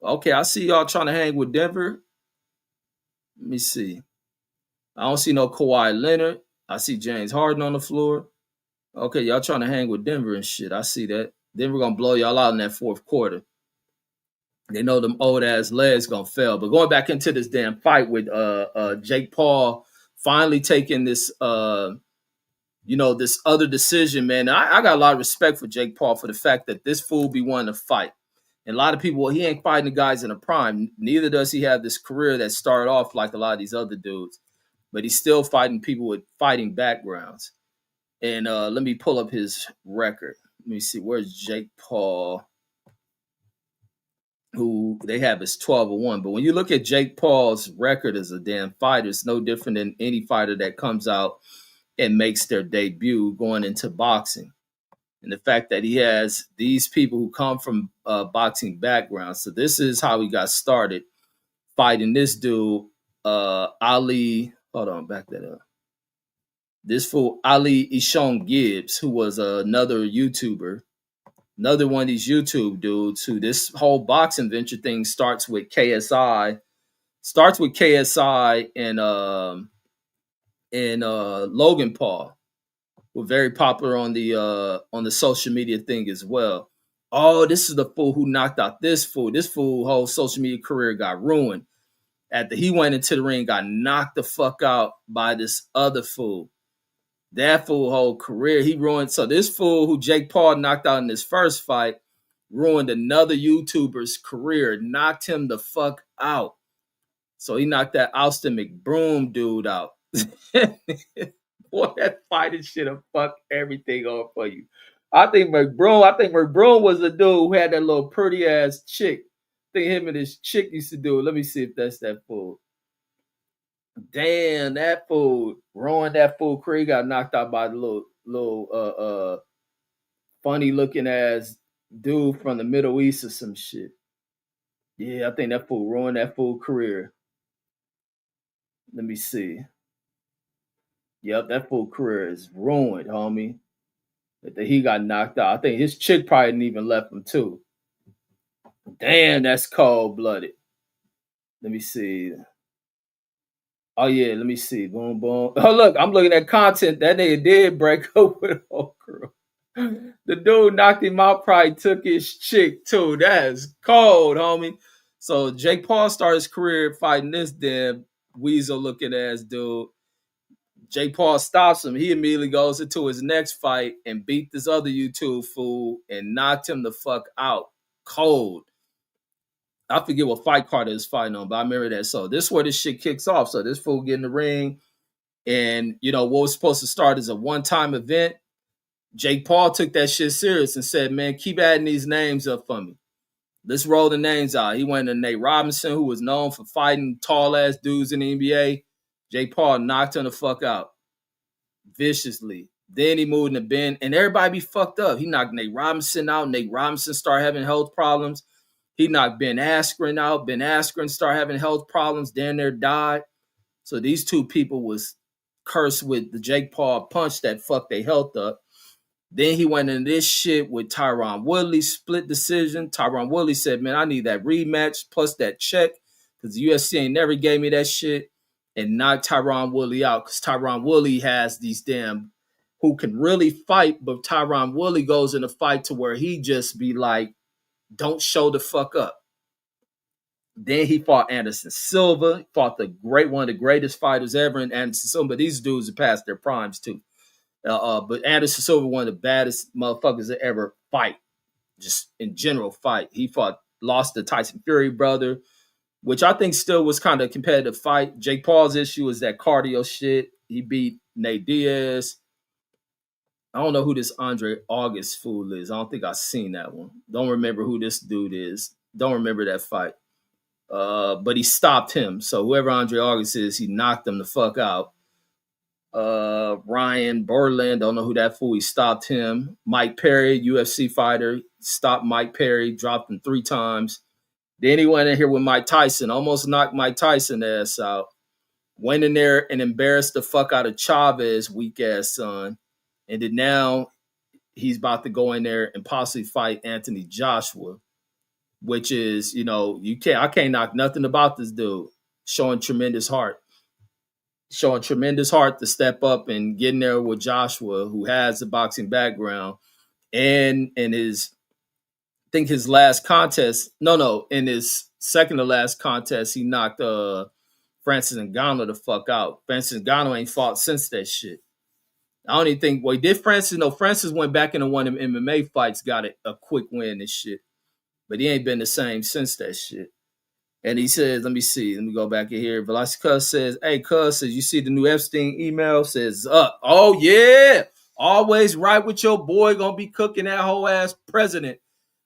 Okay, I see y'all trying to hang with Denver. Let me see. I don't see no Kawhi Leonard. I see James Harden on the floor. Okay, y'all trying to hang with Denver and shit. I see that. Denver gonna blow y'all out in that fourth quarter. They know them old ass legs gonna fail. But going back into this damn fight with Jake Paul finally taking this this other decision, man. I got a lot of respect for Jake Paul for the fact that this fool be wanting to fight. And a lot of people, he ain't fighting the guys in the prime. Neither does he have this career that started off like a lot of these other dudes. But he's still fighting people with fighting backgrounds. And let me pull up his record. Let me see. Where's Jake Paul? Who they have is 12-1. But when you look at Jake Paul's record as a damn fighter, it's no different than any fighter that comes out and makes their debut going into boxing. And the fact that he has these people who come from boxing backgrounds. So this is how he got started fighting this dude, Ali. Hold on, back that up. This fool, Ali Ishon Gibbs, who was another YouTuber, another one of these YouTube dudes who this whole boxing venture thing starts with KSI and Logan Paul. Were very popular on the social media thing as well. Oh, this is the fool who knocked out this fool. This fool whole social media career got ruined. After he went into the ring, got knocked the fuck out by this other fool. That fool whole career, he ruined. So this fool who Jake Paul knocked out in his first fight ruined another YouTuber's career, knocked him the fuck out. So he knocked that Austin McBroom dude out. Boy, that fighting should have fucked everything off for you. I think McBroom was the dude who had that little pretty ass chick. I think him and his chick used to do it. Let me see if that's that fool. Damn, that fool ruined that fool career. He got knocked out by the little funny looking ass dude from the Middle East or some shit. Yeah, I think that fool ruined that fool career. Let me see. Yep, that fool career is ruined, homie. That he got knocked out. I think his chick probably didn't even left him too. Damn, that's cold blooded. Let me see. Oh yeah, let me see. Boom, boom. Oh look, I'm looking at content. That nigga did break up with a whole crew. The dude knocked him out, probably took his chick too. That's cold, homie. So Jake Paul started his career fighting this damn weasel looking ass dude. Jake Paul stops him. He immediately goes into his next fight and beat this other YouTube fool and knocked him the fuck out. Cold. I forget what fight card is fighting on, but I remember that. So this is where this shit kicks off. So this fool get in the ring, and you know what was supposed to start as a one-time event. Jake Paul took that shit serious and said, "Man, keep adding these names up for me. Let's roll the names out." He went to Nate Robinson, who was known for fighting tall ass dudes in the NBA. Jake Paul knocked him the fuck out viciously. Then he moved to Ben, and everybody be fucked up. He knocked Nate Robinson out. Nate Robinson started having health problems. He knocked Ben Askren out. Ben Askren started having health problems. Then there died. So these two people was cursed with the Jake Paul punch that fucked their health up. Then he went into this shit with Tyron Woodley, split decision. Tyron Woodley said, "Man, I need that rematch plus that check because the UFC ain't never gave me that shit," and knocked Tyron Woodley out because Tyron Woodley has these damn who can really fight, but Tyron Woodley goes in a fight to where he just be like, don't show the fuck up. Then he fought Anderson Silva, fought one of the greatest fighters ever in Anderson Silva. These dudes have passed their primes too. But Anderson Silva, one of the baddest motherfuckers that ever fight, just in general fight. He lost the Tyson Fury brother, which I think still was kind of a competitive fight. Jake Paul's issue is that cardio shit. He beat Nate Diaz. I don't know who this Andre August fool is. I don't think I've seen that one. Don't remember who this dude is. Don't remember that fight. But he stopped him. So whoever Andre August is, he knocked him the fuck out. Ryan Berlin, don't know who that fool. He stopped him. Mike Perry, UFC fighter, stopped Mike Perry, dropped him 3 times. Then he went in here with Mike Tyson, almost knocked Mike Tyson ass out. Went in there and embarrassed the fuck out of Chavez, weak ass son. And then now he's about to go in there and possibly fight Anthony Joshua, which is, I can't knock nothing about this dude. Showing tremendous heart to step up and get in there with Joshua, who has a boxing background. And in his, I think his last contest, in his second to last contest, he knocked Francis Ngannou the fuck out. Francis Ngannou ain't fought since that shit. I don't even think, did Francis? No, Francis went back into one of them MMA fights, got a quick win and shit. But he ain't been the same since that shit. And he says, let me go back in here. Velocity Cuz says, "Hey, Cuz, says, you see the new Epstein email? Says, up. Oh, yeah. Always right with your boy. Gonna be cooking that whole ass president.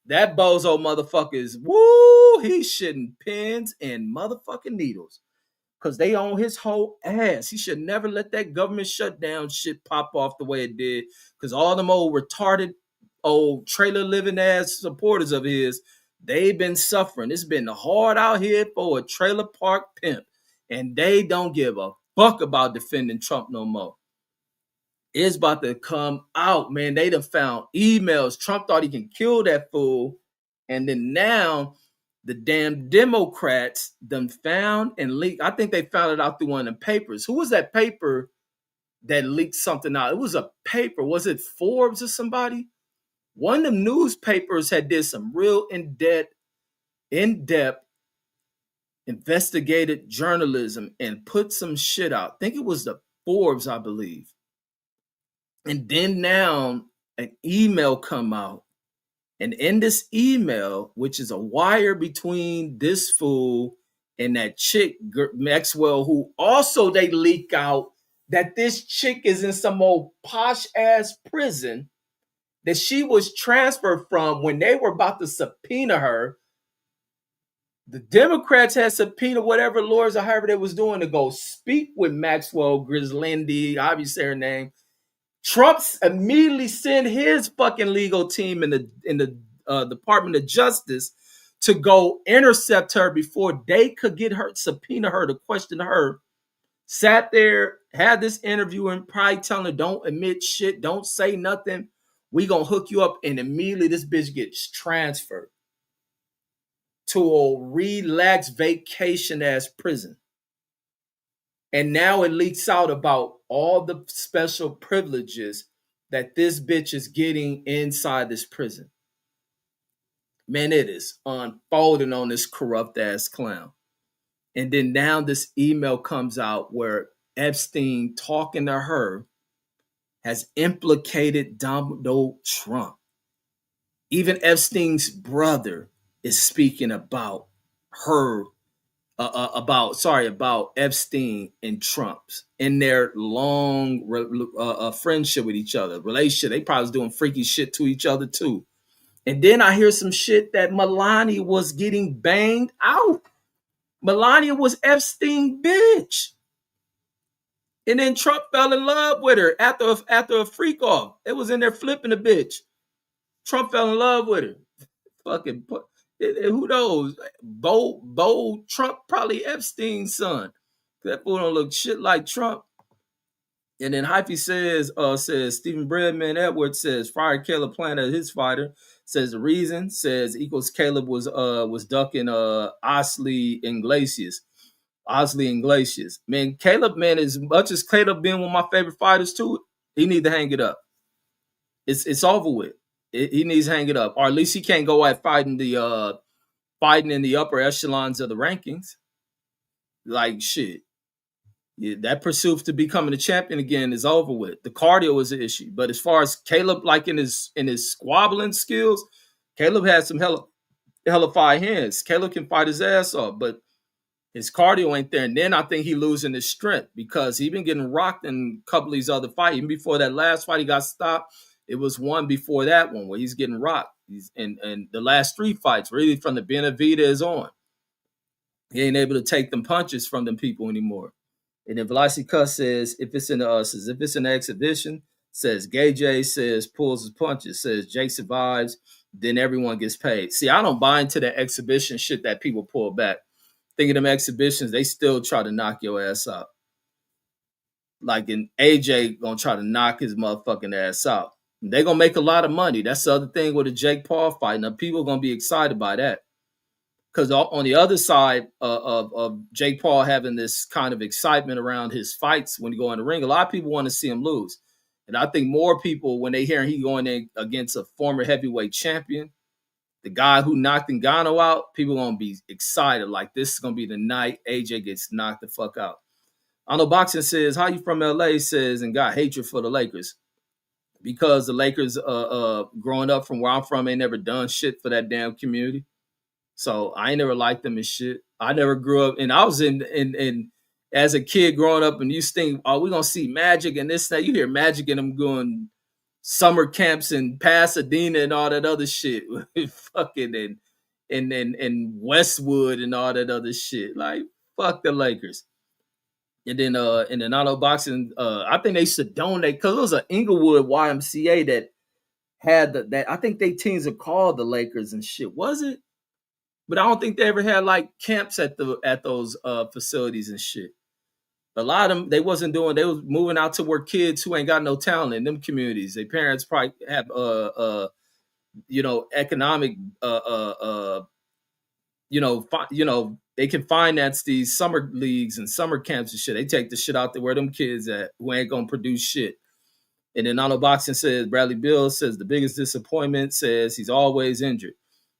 That bozo motherfucker is, woo, he's shitting pins and motherfucking needles. Because they own his whole ass. He should never let that government shutdown shit pop off the way it did. Because all them old retarded, old trailer living ass supporters of his, they've been suffering. It's been hard out here for a trailer park pimp. And they don't give a fuck about defending Trump no more. It's about to come out, man. They done found emails. Trump thought he can kill that fool. And then now the damn Democrats done found and leaked. I think they found it out through one of the papers. Who was that paper that leaked something out? It was a paper. Was it Forbes or somebody? One of them newspapers had did some real in-depth investigated journalism and put some shit out. I think it was the Forbes, I believe. And then now an email come out. And in this email, which is a wire between this fool and that chick, Maxwell, who also they leak out that this chick is in some old posh ass prison that she was transferred from when they were about to subpoena her. The Democrats had subpoenaed whatever lawyers or however they was doing to go speak with Maxwell Grislindy, obviously her name. Trump immediately sent his fucking legal team in the Department of Justice to go intercept her before they could get her, subpoena her to question her. Sat there, had this interview, and probably telling her, don't admit shit, don't say nothing. We gonna hook you up, and immediately this bitch gets transferred to a relaxed vacation ass prison. And now it leaks out about all the special privileges that this bitch is getting inside this prison. Man, it is unfolding on this corrupt ass clown. And then now this email comes out where Epstein talking to her has implicated Donald Trump. Even Epstein's brother is speaking about her, about Epstein and Trump's in their long friendship with each other, relationship. They probably was doing freaky shit to each other too. And then I hear some shit that Melania was getting banged out. Melania was Epstein's bitch. And then Trump fell in love with her after a freak off. It was in there flipping the bitch. Trump fell in love with her. Fucking, who knows? Bo Trump, probably Epstein's son. That fool don't look shit like Trump. And then Hyphy says Stephen Breadman Edwards says fired Caleb Plant as his fighter. Says the reason says equals Caleb was ducking Osley Iglesias. Man, Caleb, man, as much as Caleb been one of my favorite fighters too, he need to hang it up. It's over with. He needs to hang it up, or at least he can't go at fighting in the upper echelons of the rankings. Like shit. Yeah, that pursuit to becoming a champion again is over with. The cardio is an issue, but as far as Caleb, like in his squabbling skills, Caleb has some hella fire hands. Caleb can fight his ass off, but his cardio ain't there. And then I think he losing his strength because he been getting rocked in a couple of these other fights. Even before that last fight, he got stopped. It was one before that one where he's getting rocked. And the last three fights, really from the Benavidez on, he ain't able to take them punches from them people anymore. And then Velocity Cuss says, if it's in an exhibition, says Gay J says pulls his punches, says Jake survives, then everyone gets paid. See, I don't buy into the exhibition shit that people pull back. Think of them exhibitions, they still try to knock your ass out. Like in AJ gonna try to knock his motherfucking ass out. They're gonna make a lot of money. That's the other thing with a Jake Paul fight. Now people are gonna be excited by that. Because on the other side of Jake Paul having this kind of excitement around his fights when he go in the ring, a lot of people want to see him lose. And I think more people, when they hear he going in against a former heavyweight champion, the guy who knocked Ngannou out, people going to be excited. Like, this is going to be the night AJ gets knocked the fuck out. I know Boxing says, how you from LA, says, and got hatred for the Lakers. Because the Lakers, growing up from where I'm from, ain't never done shit for that damn community. So I ain't never liked them and shit. I never grew up, and I was in as a kid growing up, and you think, oh, we're gonna see Magic and this, that. You hear Magic and them going summer camps in Pasadena and all that other shit. Fucking and Westwood and all that other shit. Like, fuck the Lakers. And then auto boxing, I think they used to donate because it was an Inglewood YMCA that had that. I think they teams are called the Lakers and shit. Was it? But I don't think they ever had like camps at those facilities and shit. A lot of them, they wasn't doing. They was moving out to where kids who ain't got no talent in them communities. Their parents probably have economic they can finance these summer leagues and summer camps and shit. They take the shit out there where them kids at who ain't gonna produce shit. And then Auto Boxing says Bradley Bill says the biggest disappointment says he's always injured.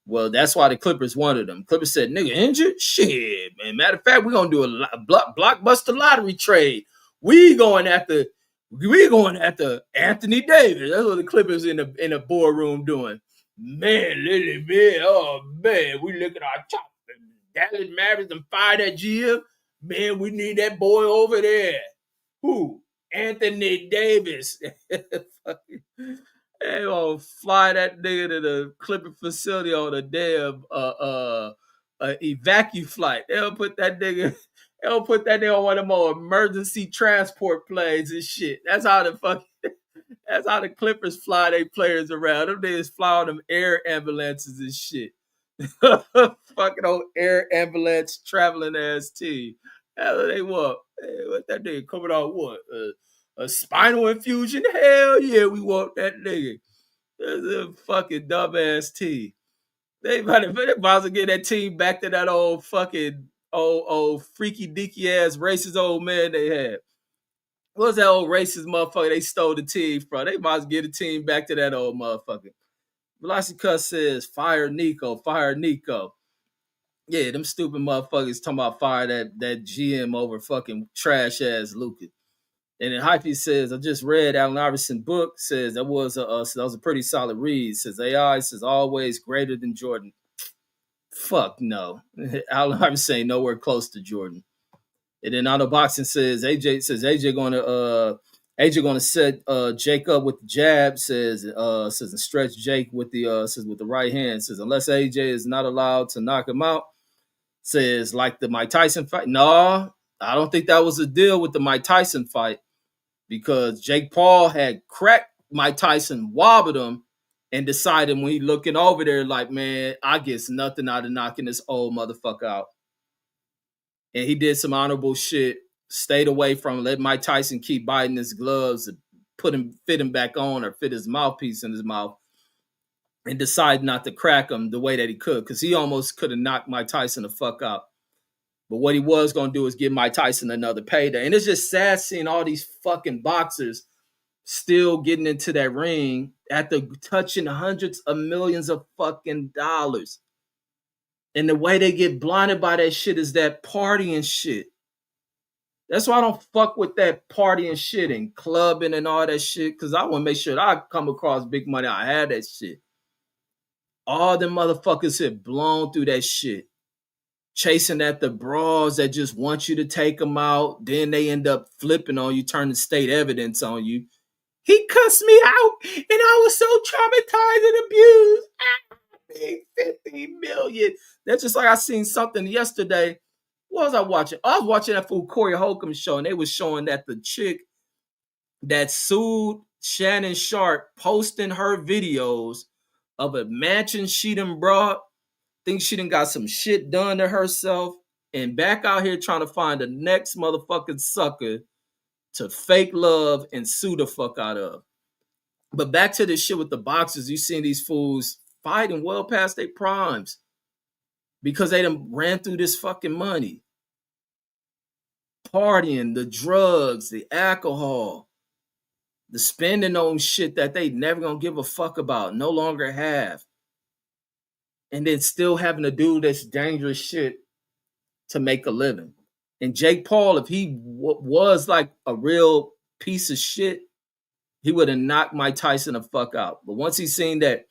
Well, that's why the Clippers wanted him. Clippers said, "Nigga injured? Shit, man. Matter of fact, we're gonna do a blockbuster lottery trade. We going after, we going after Anthony Davis." That's what the Clippers in the boardroom doing. Man, Lily, man, oh man, we look at our top. Dallas Mavericks and fired that GM. Man, we need that boy over there. Who? Anthony Davis. They gonna fly that nigga to the Clipper facility on a damn evacuate flight. They'll put that nigga. They'll put that nigga on one of them more emergency transport planes and shit. That's how the fuck. That's how the Clippers fly their players around. Them niggas fly on them air ambulances and shit. Fucking old air ambulance traveling ass team. Hell, they want. Hey, what that nigga coming out? What? A spinal infusion? Hell yeah, we want that nigga. That's a fucking dumbass team. They might as well get that team back to that old fucking old freaky deaky ass racist old man they had. What was that old racist motherfucker they stole the team from? They might as well get the team back to that old motherfucker. Velocity Cuss says, fire Nico, fire Nico. Yeah, them stupid motherfuckers talking about fire that GM over fucking trash ass Luka. And then Hyphy says, I just read Allen Iverson book, says that was a pretty solid read. Says AI says always greater than Jordan. Fuck no. Allen Iverson ain't nowhere close to Jordan. And then Auto Boxing says AJ gonna set Jake up with the jab, says and stretch Jake with the right hand. Says unless AJ is not allowed to knock him out, says like the Mike Tyson fight. No, I don't think that was a deal with the Mike Tyson fight because Jake Paul had cracked Mike Tyson, wobbled him, and decided when he looking over there, like, man, I guess nothing out of knocking this old motherfucker out. And he did some honorable shit, stayed away from him, let Mike Tyson keep biting his gloves, fit him back on or fit his mouthpiece in his mouth, and decided not to crack him the way that he could, because he almost could have knocked Mike Tyson the fuck out. But what he was going to do is give Mike Tyson another payday. And it's just sad seeing all these fucking boxers still getting into that ring after touching hundreds of millions of fucking dollars. And the way they get blinded by that shit is that partying shit. That's why I don't fuck with that partying shit and clubbing and all that shit, because I want to make sure that I come across big money. I had that shit. All the motherfuckers have blown through that shit. Chasing at the bras that just want you to take them out. Then they end up flipping on you, turning state evidence on you. He cussed me out and I was so traumatized and abused. I paid 50 million. That's just like I seen something yesterday. What was I watching? I was watching that fool Corey Holcomb show, and they was showing that the chick that sued Shannon Sharp posting her videos of a mansion she done brought, thinks she done got some shit done to herself, and back out here trying to find the next motherfucking sucker to fake love and sue the fuck out of. But back to this shit with the boxers, you seen these fools fighting well past their primes because they done ran through this fucking money. Partying, the drugs, the alcohol, the spending on shit that they never gonna give a fuck about, no longer have. And then still having to do this dangerous shit to make a living. And Jake Paul, if he was like a real piece of shit, he would have knocked Mike Tyson the fuck out. But once he seen that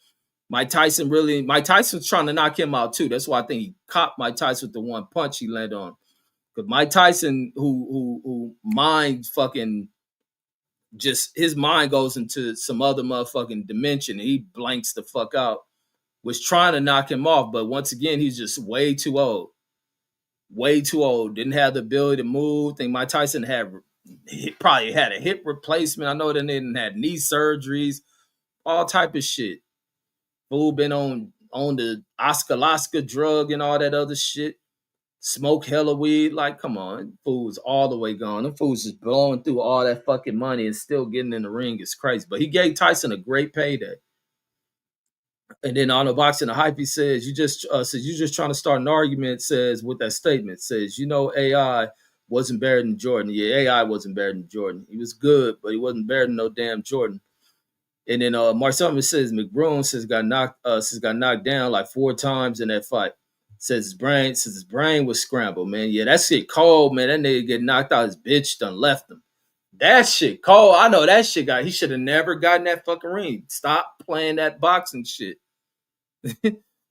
Mike Tyson's trying to knock him out too. That's why I think he caught Mike Tyson with the one punch he landed on. Because Mike Tyson, who mind fucking just, his mind goes into some other motherfucking dimension and he blanks the fuck out, was trying to knock him off. But once again, he's just way too old. Way too old. Didn't have the ability to move. I think Mike Tyson probably had a hip replacement. I know they didn't have knee surgeries, all type of shit. Fool been on the Oscar drug and all that other shit. Smoke hella weed. Like, come on. Fool's all the way gone. Them fools just blowing through all that fucking money and still getting in the ring is crazy. But he gave Tyson a great payday. And then on the boxing, the hype, he says, you just trying to start an argument, says, with that statement, says, AI wasn't better than Jordan. Yeah, AI wasn't better than Jordan. He was good, but he wasn't better than no damn Jordan. And then Marcel says McBroom says got knocked down like 4 times in that fight. Says his brain was scrambled, man. Yeah, that shit cold, man. That nigga get knocked out, his bitch done left him. That shit cold. I know that shit he should have never gotten that fucking ring. Stop playing that boxing shit.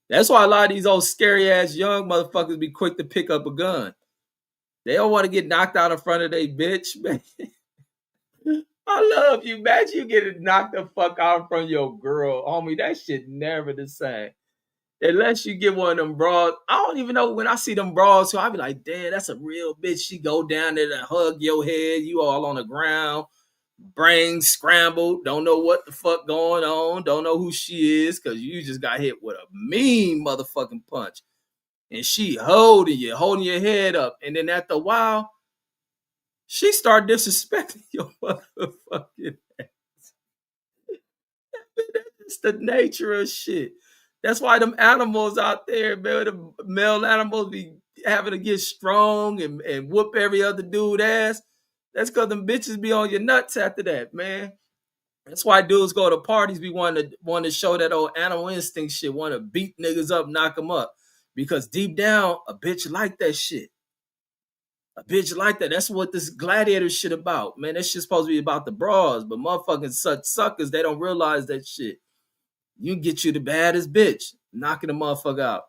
That's why a lot of these old scary ass young motherfuckers be quick to pick up a gun. They don't want to get knocked out in front of their bitch, man. I love you. Imagine you getting knocked the fuck out in front of your girl. Homie, that shit never the same. Unless you get one of them bras. I don't even know when I see them bras, so I be like, damn, that's a real bitch. She go down there to hug your head. You all on the ground. Brain scrambled. Don't know what the fuck going on. Don't know who she is because you just got hit with a mean motherfucking punch. And she holding your head up. And then after a while, she started disrespecting your motherfucking ass. That's the nature of shit. That's why them animals out there, man, the male animals be having to get strong and whoop every other dude ass. That's because them bitches be on your nuts after that, man. That's why dudes go to parties be wanting to show that old animal instinct shit, want to beat niggas up, knock them up. Because deep down, a bitch like that shit. A bitch like that. That's what this gladiator shit about. Man, that shit's supposed to be about the bras, but motherfucking such suckers, they don't realize that shit. You can get you the baddest bitch, knocking the motherfucker out.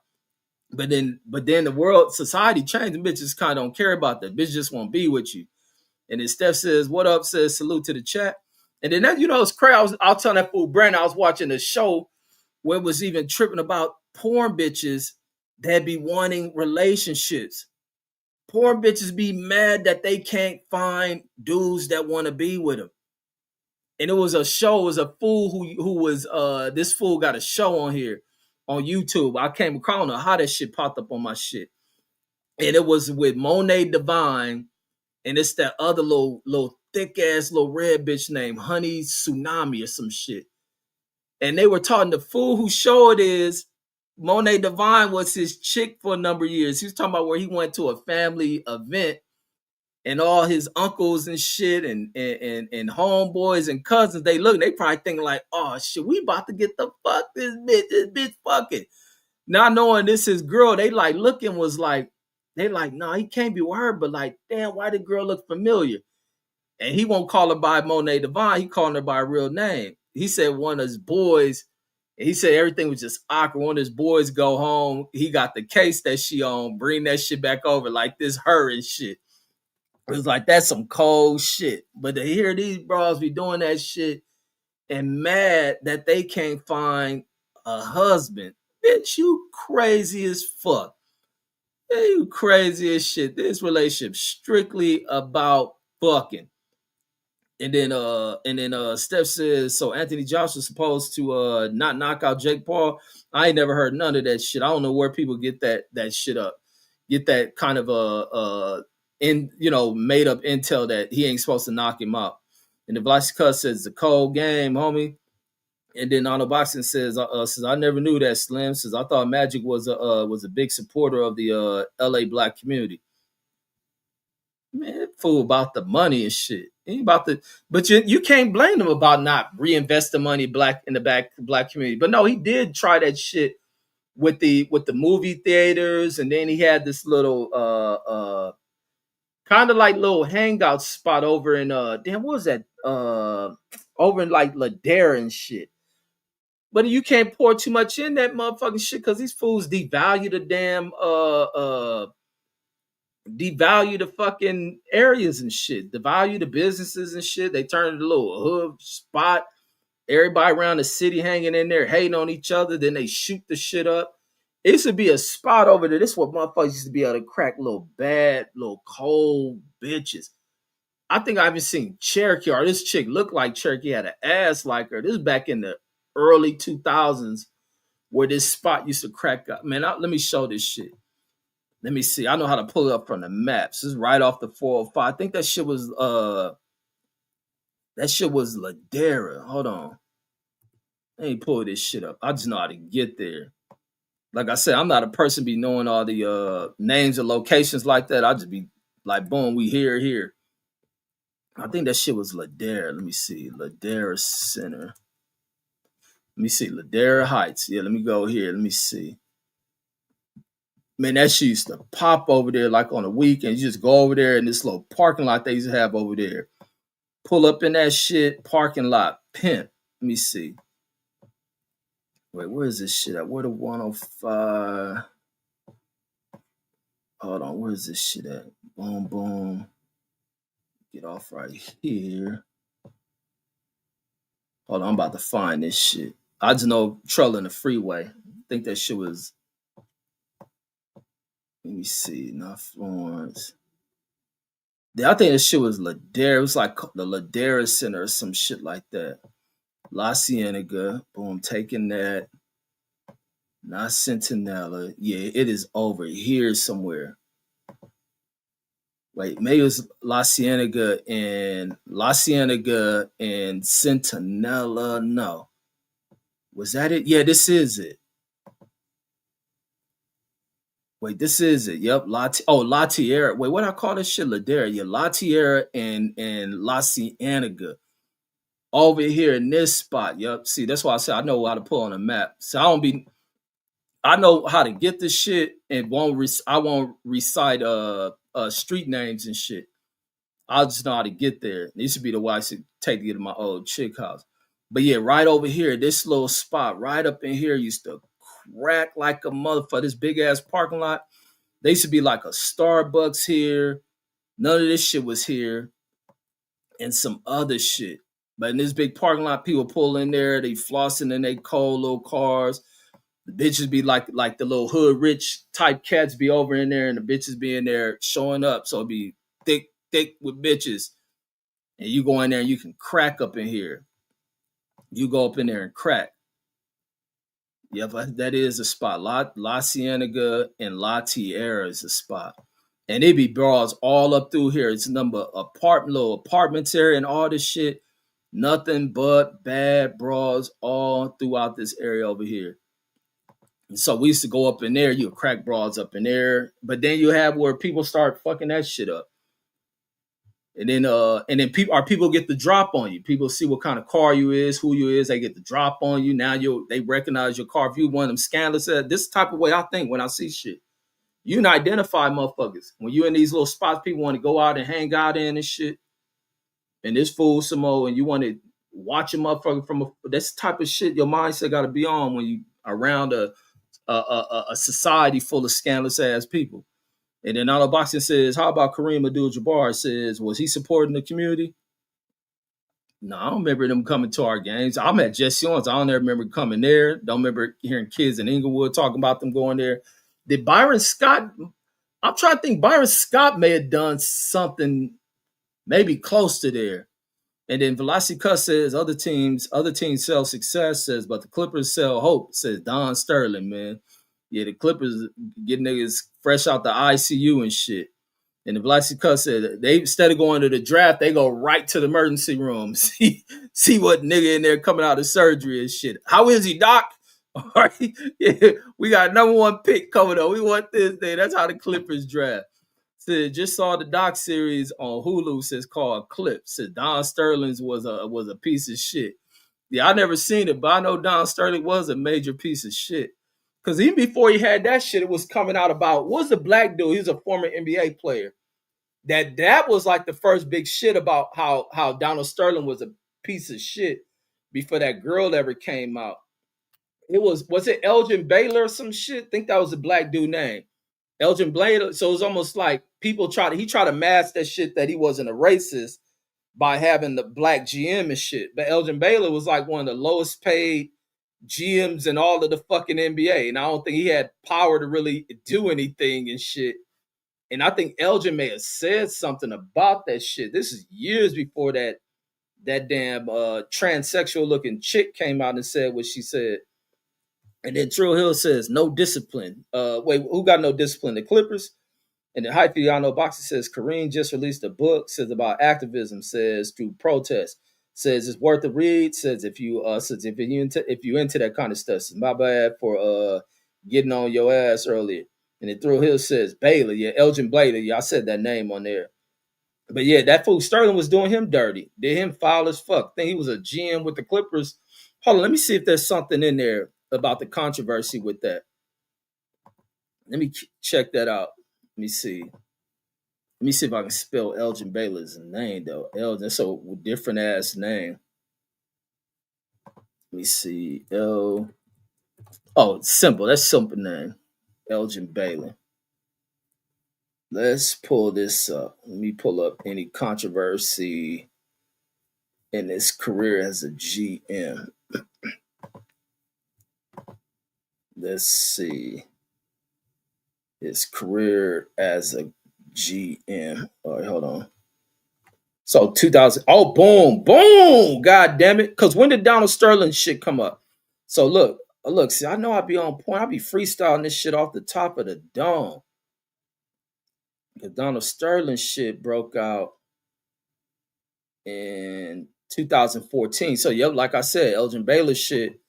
But then the world, society changed. The bitches kind of don't care about that. Bitch just won't be with you. And then Steph says, "What up?" Says salute to the chat. And then that, it's crazy. I was telling that fool Brandon, I was watching a show where it was even tripping about porn bitches that be wanting relationships. Porn bitches be mad that they can't find dudes that want to be with them. And it was a show, it was a fool who was this fool got a show on here on YouTube. I came across, I don't know how that shit popped up on my shit. And it was with Monet Divine, and it's that other little thick ass little red bitch named Honey Tsunami or some shit. And they were talking, the fool who showed is Monet Divine was his chick for a number of years. He was talking about where he went to a family event and all his uncles and shit and homeboys and cousins, they probably thinking like, oh shit, we about to get the fuck this bitch fucking. Now knowing this is girl, they like looking was like, they like, no, he can't be with her, but like, damn, why did girl look familiar? And he won't call her by Monet Divine, he calling her by a real name. He said one of his boys, he said everything was just awkward. One of his boys go home, he got the case that she on, bring that shit back over like this her and shit. It was like, that's some cold shit. But to hear these bras be doing that shit and mad that they can't find a husband, bitch, you crazy as fuck. Yeah, you crazy as shit. This relationship strictly about fucking. And then Steph says, so Anthony Joshua's supposed to not knock out Jake Paul. I ain't never heard none of that shit. I don't know where people get that shit up. Get that kind of made up intel that he ain't supposed to knock him out. And the Vlasica says it's a cold game, homie. And then Arnold Boxing says I never knew that Slim. Says I thought Magic was a big supporter of the LA black community. Man, fool about the money and shit. Ain't about the, but you can't blame him about not reinvesting money in the black community. But no, he did try that shit with the movie theaters, and then he had this little kind of like little hangout spot over in damn, what was that? Over in like Ladera and shit. But you can't pour too much in that motherfucking shit because these fools devalue the damn devalue the fucking areas and shit, devalue the businesses and shit. They turn it a little hood spot. Everybody around the city hanging in there, hating on each other. Then they shoot the shit up. It used to be a spot over there. This is what motherfuckers used to be able to crack little bad, little cold bitches. I think I even seen Cherokee, or this chick looked like Cherokee, had an ass like her. This is back in the early 2000s where this spot used to crack up. Man, let me show this shit. Let me see. I know how to pull it up from the maps. This is right off the 405. I think that shit was Ladera. Hold on. Let me pull this shit up. I just know how to get there. Like I said, I'm not a person be knowing all the names and locations like that. I just be like, boom, we here. I think that shit was Ladera. Let me see. Ladera Center. Let me see. Ladera Heights. Yeah, let me go here. Let me see. Man, that shit used to pop over there like on a weekend. You just go over there in this little parking lot they used to have over there. Pull up in that shit, parking lot, pimp. Let me see. Wait, where is this shit at? Where the 105? Hold on, where is this shit at? Boom, boom. Get off right here. Hold on, I'm about to find this shit. I just know trolling the freeway. I think that shit was. Let me see, not Florence. Yeah, I think this shit was Ladera. It was like the Ladera Center or some shit like that. La Cienega. Boom, taking that. Not Centinela. Yeah, it is over here somewhere. Wait, maybe it was La Cienega and Centinela. No. Was that it? Yeah, this is it. Wait, this is it. Yep. La Tierra. Wait, what I call this shit? Ladera. Yeah, La Tierra and La Cienega. Over here in this spot. Yep. See, that's why I said I know how to pull on a map. So I know how to get this shit and I won't recite street names and shit. I'll just know how to get there. It used to be the way I used to take to get to my old chick house. But yeah, right over here, this little spot right up in here used to crack like a motherfucker. This big ass parking lot. There used to be like a Starbucks here. None of this shit was here. And some other shit. But in this big parking lot, people pull in there, they flossing in their cold little cars. The bitches be like the little hood rich type cats be over in there, and the bitches be in there showing up. So it be thick with bitches. And you go in there and you can crack up in here. You go up in there and crack. Yeah, but that is a spot. La Cienega and La Tierra is a spot. And they be bras all up through here. It's little apartments here and all this shit. Nothing but bad bras all throughout this area over here. And so we used to go up in there. You would crack bras up in there. But then you have where people start fucking that shit up. And then people get the drop on you. People see what kind of car you is, who you is. They get the drop on you. Now they recognize your car. If you one of them scandalous, this type of way I think when I see shit. You can identify motherfuckers when you in these little spots. People want to go out and hang out in and shit. And this fool some more, and you want to watch a motherfucker from this type of shit. Your mindset got to be on when you around a society full of scandalous ass people. And then Auto Boxing says, how about Kareem Abdul-Jabbar? Says, was he supporting the community? No, I don't remember them coming to our games. I'm at Jesse Owens. I don't ever remember coming there. Don't remember hearing kids in Inglewood talking about them going there. Did Byron Scott? I'm trying to think. Byron Scott may have done something maybe close to there. And then Velocity Cuss says other teams sell success, says, but the Clippers sell hope, says Don Sterling, man. Yeah, the Clippers get niggas fresh out the ICU and shit. And the Velocity Cuss said they instead of going to the draft, they go right to the emergency room. See what nigga in there coming out of surgery and shit. How is he, Doc? All right. Yeah, we got number one pick coming up. We want this thing. That's how the Clippers draft. Said just saw the doc series on Hulu. Says called Clips. Said Don Sterling's was a piece of shit. Yeah, I never seen it, but I know Don Sterling was a major piece of shit. Because even before he had that shit, it was coming out about what's the black dude? He's a former NBA player. That was like the first big shit about how Donald Sterling was a piece of shit before that girl ever came out. It was it Elgin Baylor or some shit? I think that was the black dude name. Elgin Baylor. So it was almost like he tried to mask that shit that he wasn't a racist by having the black GM and shit. But Elgin Baylor was like one of the lowest paid GMs in all of the fucking NBA. And I don't think he had power to really do anything and shit. And I think Elgin may have said something about that shit. This is years before that damn transsexual looking chick came out and said what she said. And then Trill Hill says, no discipline. Wait, who got no discipline? The Clippers? And then Hyphiano Boxing says, Kareem just released a book, says about activism, says through protest. Says it's worth a read. Says if you into that kind of stuff. Says, my bad for getting on your ass earlier. And then Thrill Hill says Baylor, yeah, Elgin Baylor, yeah, I said that name on there. But yeah, that fool Sterling was doing him dirty. Did him foul as fuck. I think he was a GM with the Clippers Hold on, let me see if there's something in there about the controversy with that. Let me check that out. Let me see. Let me see if I can spell Elgin Baylor's name though. Elgin, that's a different ass name. Let me see. Oh, it's simple. That's simple name. Elgin Baylor. Let's pull this up. Let me pull up any controversy in his career as a GM. Let's see. His career as a GM. All right, hold on. So 2000. Oh, boom, boom. God damn it. Because when did Donald Sterling shit come up? So look. See, I know I be on point. I be freestyling this shit off the top of the dome. The Donald Sterling shit broke out in 2014. So yep, like I said, Elgin Baylor shit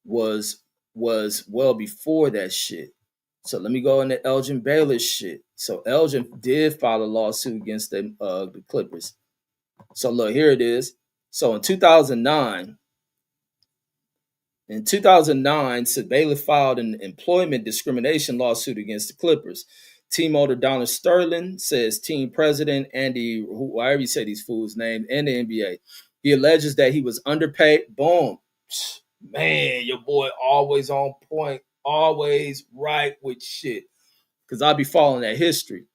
was was well before that shit. So let me go into Elgin Baylor shit. So Elgin did file a lawsuit against the Clippers. So look, here it is. So in 2009, said Baylor filed an employment discrimination lawsuit against the Clippers. Team owner Donald Sterling says team president Andy, however you say these fools' name, and the NBA. He alleges that he was underpaid. Boom. Man, your boy always on point, always right with shit. Because I'll be following that history.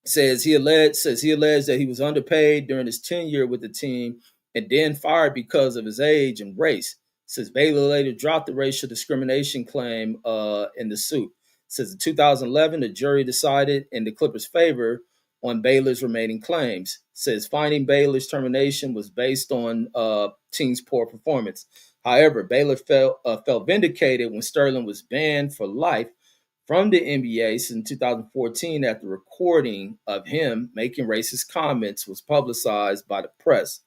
Says he alleged that he was underpaid during his tenure with the team and then fired because of his age and race. Says Baylor later dropped the racial discrimination claim in the suit. Says in 2011, the jury decided in the Clippers' favor on Baylor's remaining claims. Says finding Baylor's termination was based on team's poor performance. However, Baylor felt vindicated when Sterling was banned for life from the NBA since 2014 after recording of him making racist comments was publicized by the press.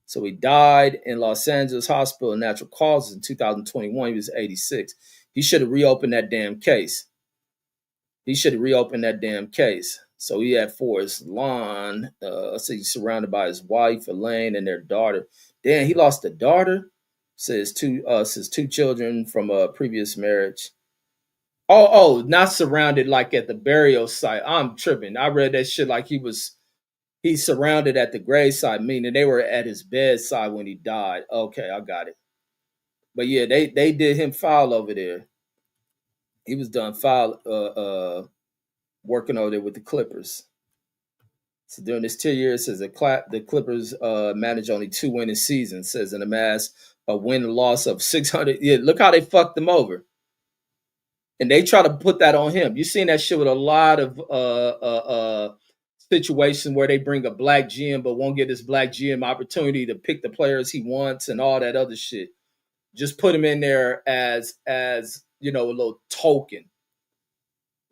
So he died in Los Angeles hospital of natural causes in 2021. He was 86. He should have reopened that damn case. So he had Forest Lawn. So he's surrounded by his wife, Elaine, and their daughter. Damn, he lost a daughter. Says two children from a previous marriage. Not surrounded like at the burial site. I'm tripping. I read that shit like he's surrounded at the graveside, meaning they were at his bedside when he died. Okay, I got it. But yeah, they did him foul over there. He was done foul working over there with the Clippers. So during this 2 years, says the Clippers managed only 2 winning seasons. Says in a mass a win and loss of 600. Yeah, look how they fucked them over. And they try to put that on him. You've seen that shit with a lot of situations where they bring a black GM but won't give this black GM opportunity to pick the players he wants and all that other shit. Just put him in there as a little token,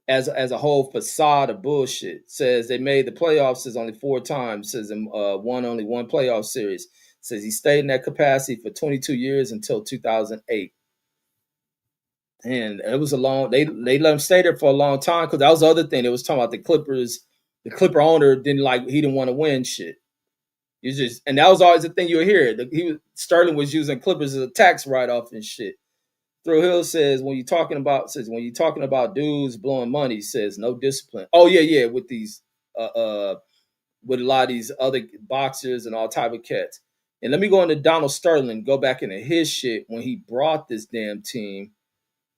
as a whole facade of bullshit. Says they made the playoffs says only 4 times. Says won only one playoff series. Says he stayed in that capacity for 22 years until 2008. And it was a long. They let him stay there for a long time because that was the other thing. It was talking about the Clippers. The Clipper owner he didn't want to win shit. And that was always the thing you would hear. Sterling was using Clippers as a tax write off and shit. Throw Hill says when you're talking about dudes blowing money, says no discipline. Oh yeah, with these with a lot of these other boxers and all type of cats. And let me go into Donald Sterling. Go back into his shit when he brought this damn team.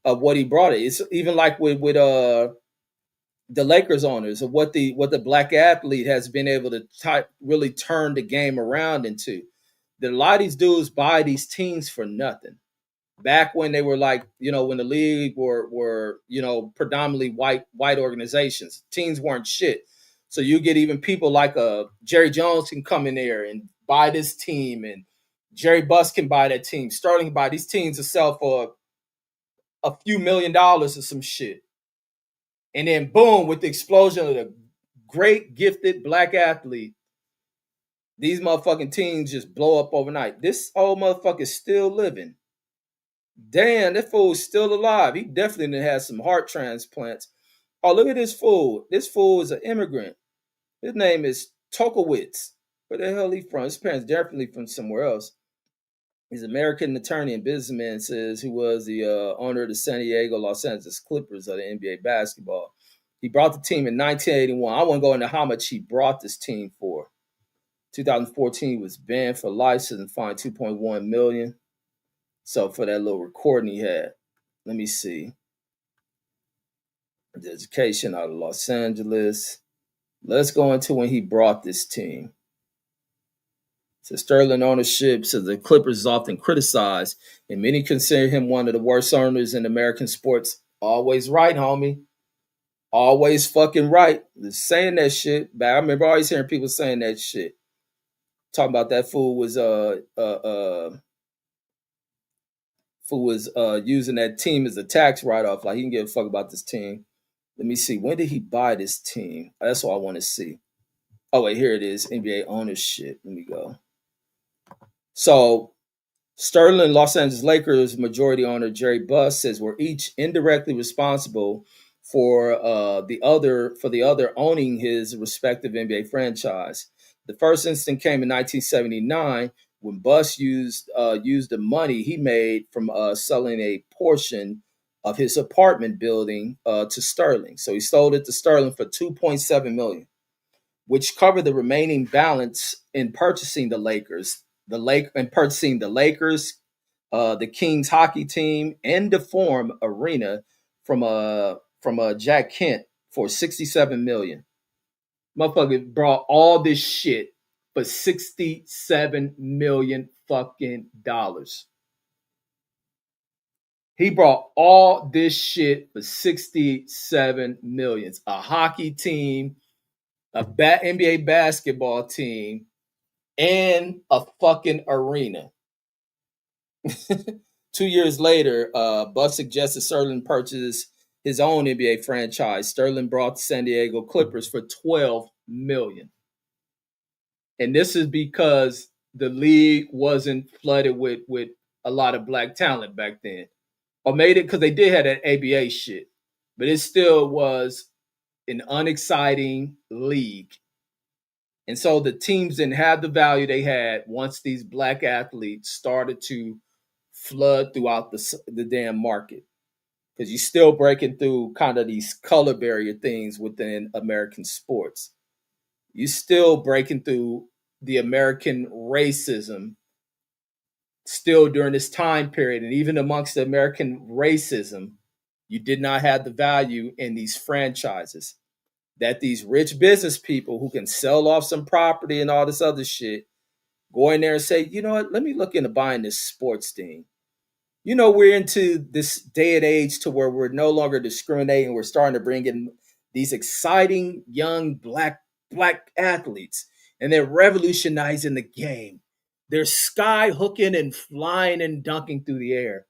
Of what he brought it. It's even like with the Lakers owners of what the black athlete has been able to really turn the game around into. That a lot of these dudes buy these teams for nothing. Back when they were when the league were predominantly white organizations, teams weren't shit. So you get even people like Jerry Jones can come in there and buy this team, and Jerry Buss can buy that team. Sterling can buy these teams to sell for a few $1,000,000 or some shit. And then boom, with the explosion of the great gifted black athlete, these motherfucking teams just blow up overnight. This old motherfucker's still living. Damn, that fool's still alive. He definitely done had some heart transplants. Oh, look at this fool. This fool is an immigrant. His name is Tokowitz. Where the hell he from? His parents definitely from somewhere else. His American attorney and businessman says he was the owner of the San Diego Los Angeles Clippers of the NBA basketball. He brought the team in 1981. I won't go into how much he brought this team for. 2014 he was banned for license and fined 2.1 million. So for that little recording he had, let me see. The education out of Los Angeles. Let's go into when he brought this team. So Sterling ownership, so the Clippers is often criticized, and many consider him one of the worst owners in American sports. Always right, homie. Always fucking right. Just saying that shit. But I remember always hearing people saying that shit. Talking about that fool was using that team as a tax write-off. Like he can give a fuck about this team. Let me see. When did he buy this team? That's what I want to see. Oh wait, here it is. NBA ownership. Let me go. So Sterling, Los Angeles Lakers majority owner Jerry Buss says we're each indirectly responsible for the other owning his respective NBA franchise. The first instance came in 1979 when Buss used the money he made from selling a portion of his apartment building to Sterling. So he sold it to Sterling for 2.7 million, which covered the remaining balance in purchasing the Lakers, the Kings hockey team, and the Forum Arena from Jack Kent for 67 million. Motherfucker brought all this shit for 67 million fucking dollars. He brought all this shit for 67 millions. A hockey team, NBA basketball team, and a fucking arena. 2 years later, Buss suggested Sterling purchase his own NBA franchise. Sterling brought the San Diego Clippers for 12 million. And this is because the league wasn't flooded with a lot of black talent back then. Or made it because they did have that ABA shit. But it still was an unexciting league. And so the teams didn't have the value they had once these black athletes started to flood throughout the damn market. Because you're still breaking through kind of these color barrier things within American sports. You're still breaking through the American racism still during this time period. And even amongst the American racism, you did not have the value in these franchises that these rich business people who can sell off some property and all this other shit go in there and say, you know what, let me look into buying this sports team. You know, we're into this day and age to where we're no longer discriminating. We're starting to bring in these exciting young black athletes, and they're revolutionizing the game. They're sky hooking and flying and dunking through the air.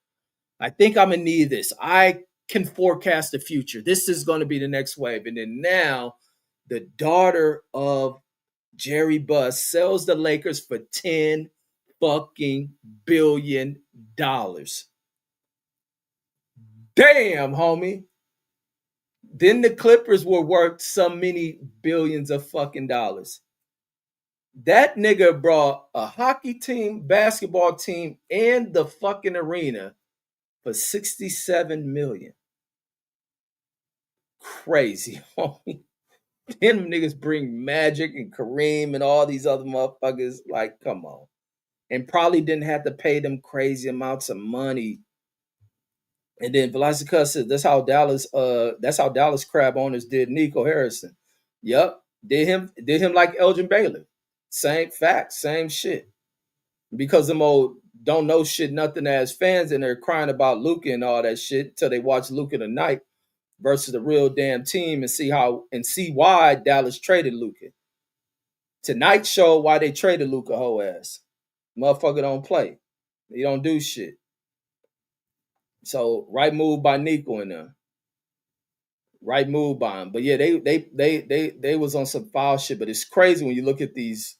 I think I'm gonna need this. I can forecast the future. This is going to be the next wave. And then now, the daughter of Jerry Buss sells the Lakers for $10 billion. Damn, homie. Then the Clippers were worth some many billions of fucking dollars. That nigga brought a hockey team, basketball team, and the fucking arena for 67 million. Crazy, homie. Them niggas bring Magic and Kareem and all these other motherfuckers. Like, come on. And probably didn't have to pay them crazy amounts of money. And then Velasquez said that's how Dallas Crab owners did Nico Harrison. Yep. Did him like Elgin Baylor. Same facts, same shit. Because them old don't know shit nothing as fans and they're crying about Luka and all that shit till they watch Luka tonight versus the real damn team and see why Dallas traded Luka. Tonight showed why they traded Luka whole ass. Motherfucker don't play. He don't do shit. So right move by Nico and them. Right move by him. But yeah, they was on some foul shit. But it's crazy when you look at these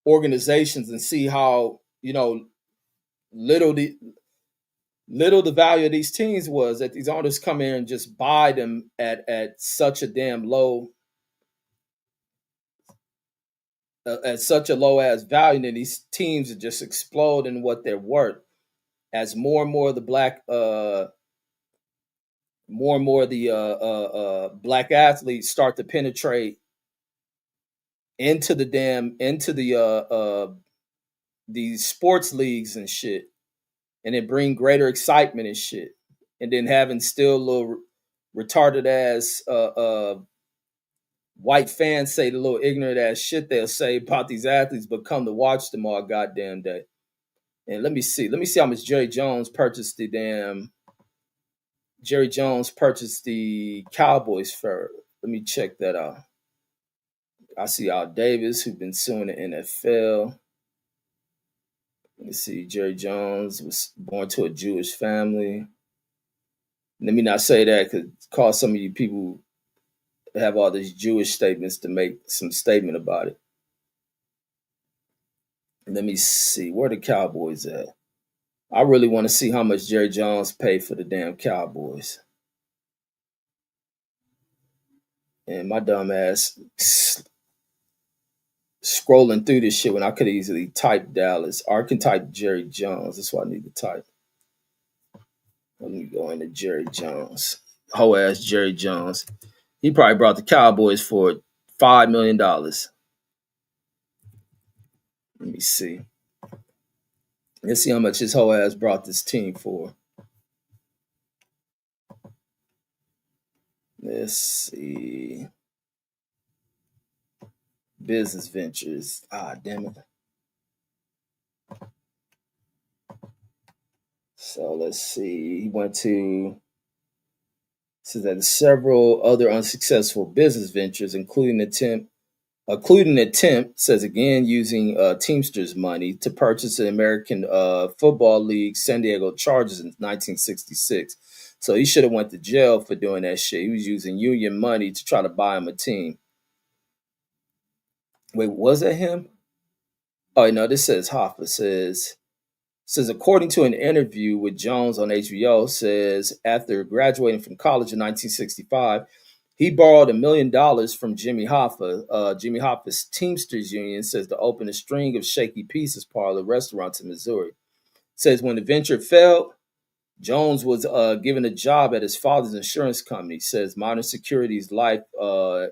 organizations and see how, you know, little the value of these teams was that these owners come in and just buy them at such a damn low at such a low ass value, and these teams are just exploding what they're worth as more and more of the black athletes start to penetrate into these sports leagues and shit, and it bring greater excitement and shit, and then having still little retarded ass white fans say the little ignorant ass shit they'll say about these athletes, but come to watch them all goddamn day. And let me see how much Jerry Jones purchased the Cowboys for. Let me check that out. I see Al Davis, who's been suing the NFL. Let me see. Jerry Jones was born to a Jewish family. Let me not say that because cause some of you people have all these Jewish statements to make some statement about it. Let me see. Where the Cowboys at? I really want to see how much Jerry Jones paid for the damn Cowboys. And my dumb ass scrolling through this shit when I could easily type Dallas. Or I can type Jerry Jones. That's what I need to type. Let me go into Jerry Jones. Whole ass Jerry Jones. He probably brought the Cowboys for $5 million. Let me see. Let's see how much his whole ass brought this team for. Let's see. Business ventures. Ah, damn it. So let's see. He went to says that several other unsuccessful business ventures, including attempt says again using Teamsters money to purchase the American Football League San Diego Chargers in 1966. So he should have went to jail for doing that shit. He was using union money to try to buy him a team. Wait, was that him? Oh no, this says Hoffa says according to an interview with Jones on HBO, says after graduating from college in 1965, he borrowed $1 million from Jimmy Hoffa. Jimmy Hoffa's Teamsters Union says to open a string of Shaky Pieces parlor restaurants in Missouri. Says when the venture failed, Jones was given a job at his father's insurance company. Says Modern Securities Life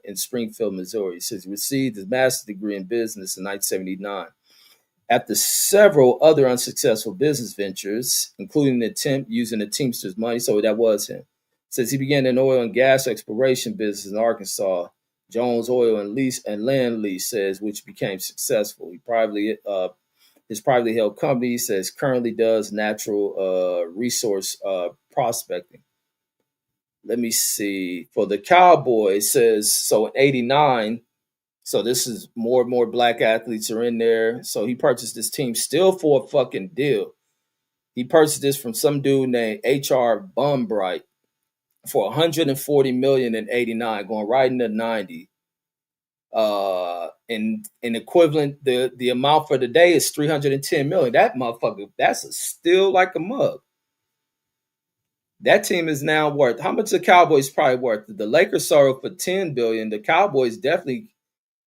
in Springfield, Missouri. Says he received his master's degree in business in 1979. After several other unsuccessful business ventures, including an attempt using the Teamsters money, so that was him. Since he began an oil and gas exploration business in Arkansas, Jones Oil and Land Lease says, which became successful. His privately held company says currently does natural resource prospecting. Let me see. For the Cowboys, says so in '89. So this is more and more black athletes are in there. So he purchased this team still for a fucking deal. He purchased this from some dude named H.R. Bumbright for 140 million in '89, going right into '90. In equivalent, the amount for the day is 310 million. That motherfucker, that's a still like a mug. That team is now worth how much the Cowboys probably worth? The Lakers sold for 10 billion. The Cowboys definitely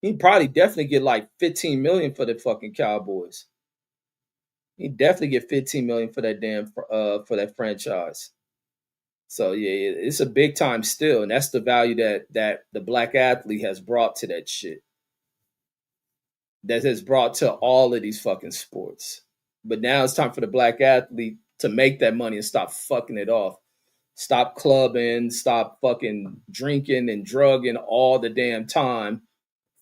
he'd probably definitely get like 15 million for the fucking Cowboys. He'd definitely get 15 million for that damn for that franchise. So yeah, it's a big time still, and that's the value that the black athlete has brought to that shit. That has brought to all of these fucking sports. But now it's time for the black athlete to make that money and stop fucking it off. Stop clubbing, stop fucking drinking and drugging all the damn time.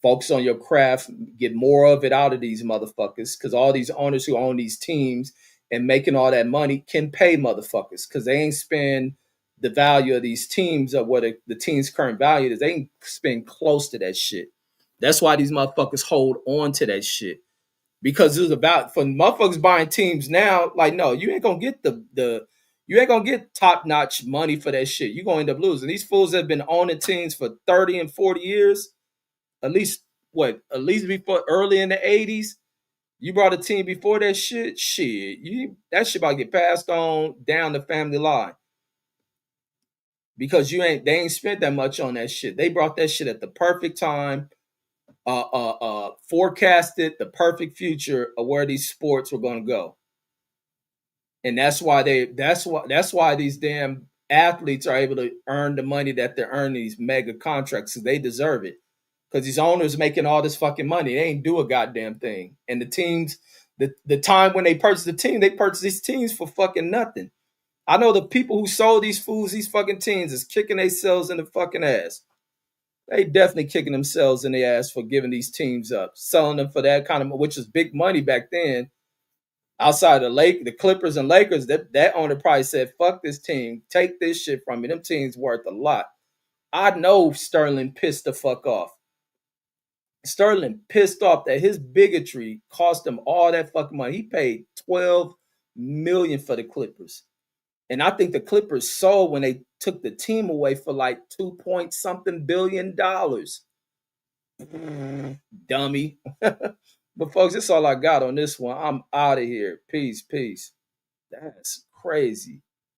Focus on your craft, get more of it out of these motherfuckers, because all these owners who own these teams and making all that money can pay motherfuckers because they ain't spend the value of these teams of what the team's current value is. They ain't spend close to that shit. That's why these motherfuckers hold on to that shit because it's about for motherfuckers buying teams now. Like, no, you ain't gonna get the you ain't gonna get top notch money for that shit. You gonna end up losing. These fools have been owning teams for 30 and 40 years. At least before early in the '80s, you brought a team before that shit. That shit about to get passed on down the family line because they ain't spent that much on that shit. They brought that shit at the perfect time forecasted the perfect future of where these sports were going to go, and that's why these damn athletes are able to earn the money that they're earning these mega contracts because they deserve it. Because these owners making all this fucking money, they ain't do a goddamn thing, and the teams, the time when they purchase the team, they purchase these teams for fucking nothing. I know the people who sold these fools, these fucking teams, is kicking themselves in the fucking ass. They definitely kicking themselves in the ass for giving these teams up, selling them for that kind of, which was big money back then. Outside the Clippers and Lakers, that owner probably said, "Fuck this team, take this shit from me. Them teams worth a lot." I know Sterling pissed the fuck off. Sterling pissed off that his bigotry cost him all that fucking money. He paid 12 million for the Clippers. And I think the Clippers sold when they took the team away for like 2 point something billion. Dummy. But folks, that's all I got on this one. I'm out of here. Peace, peace. That's crazy.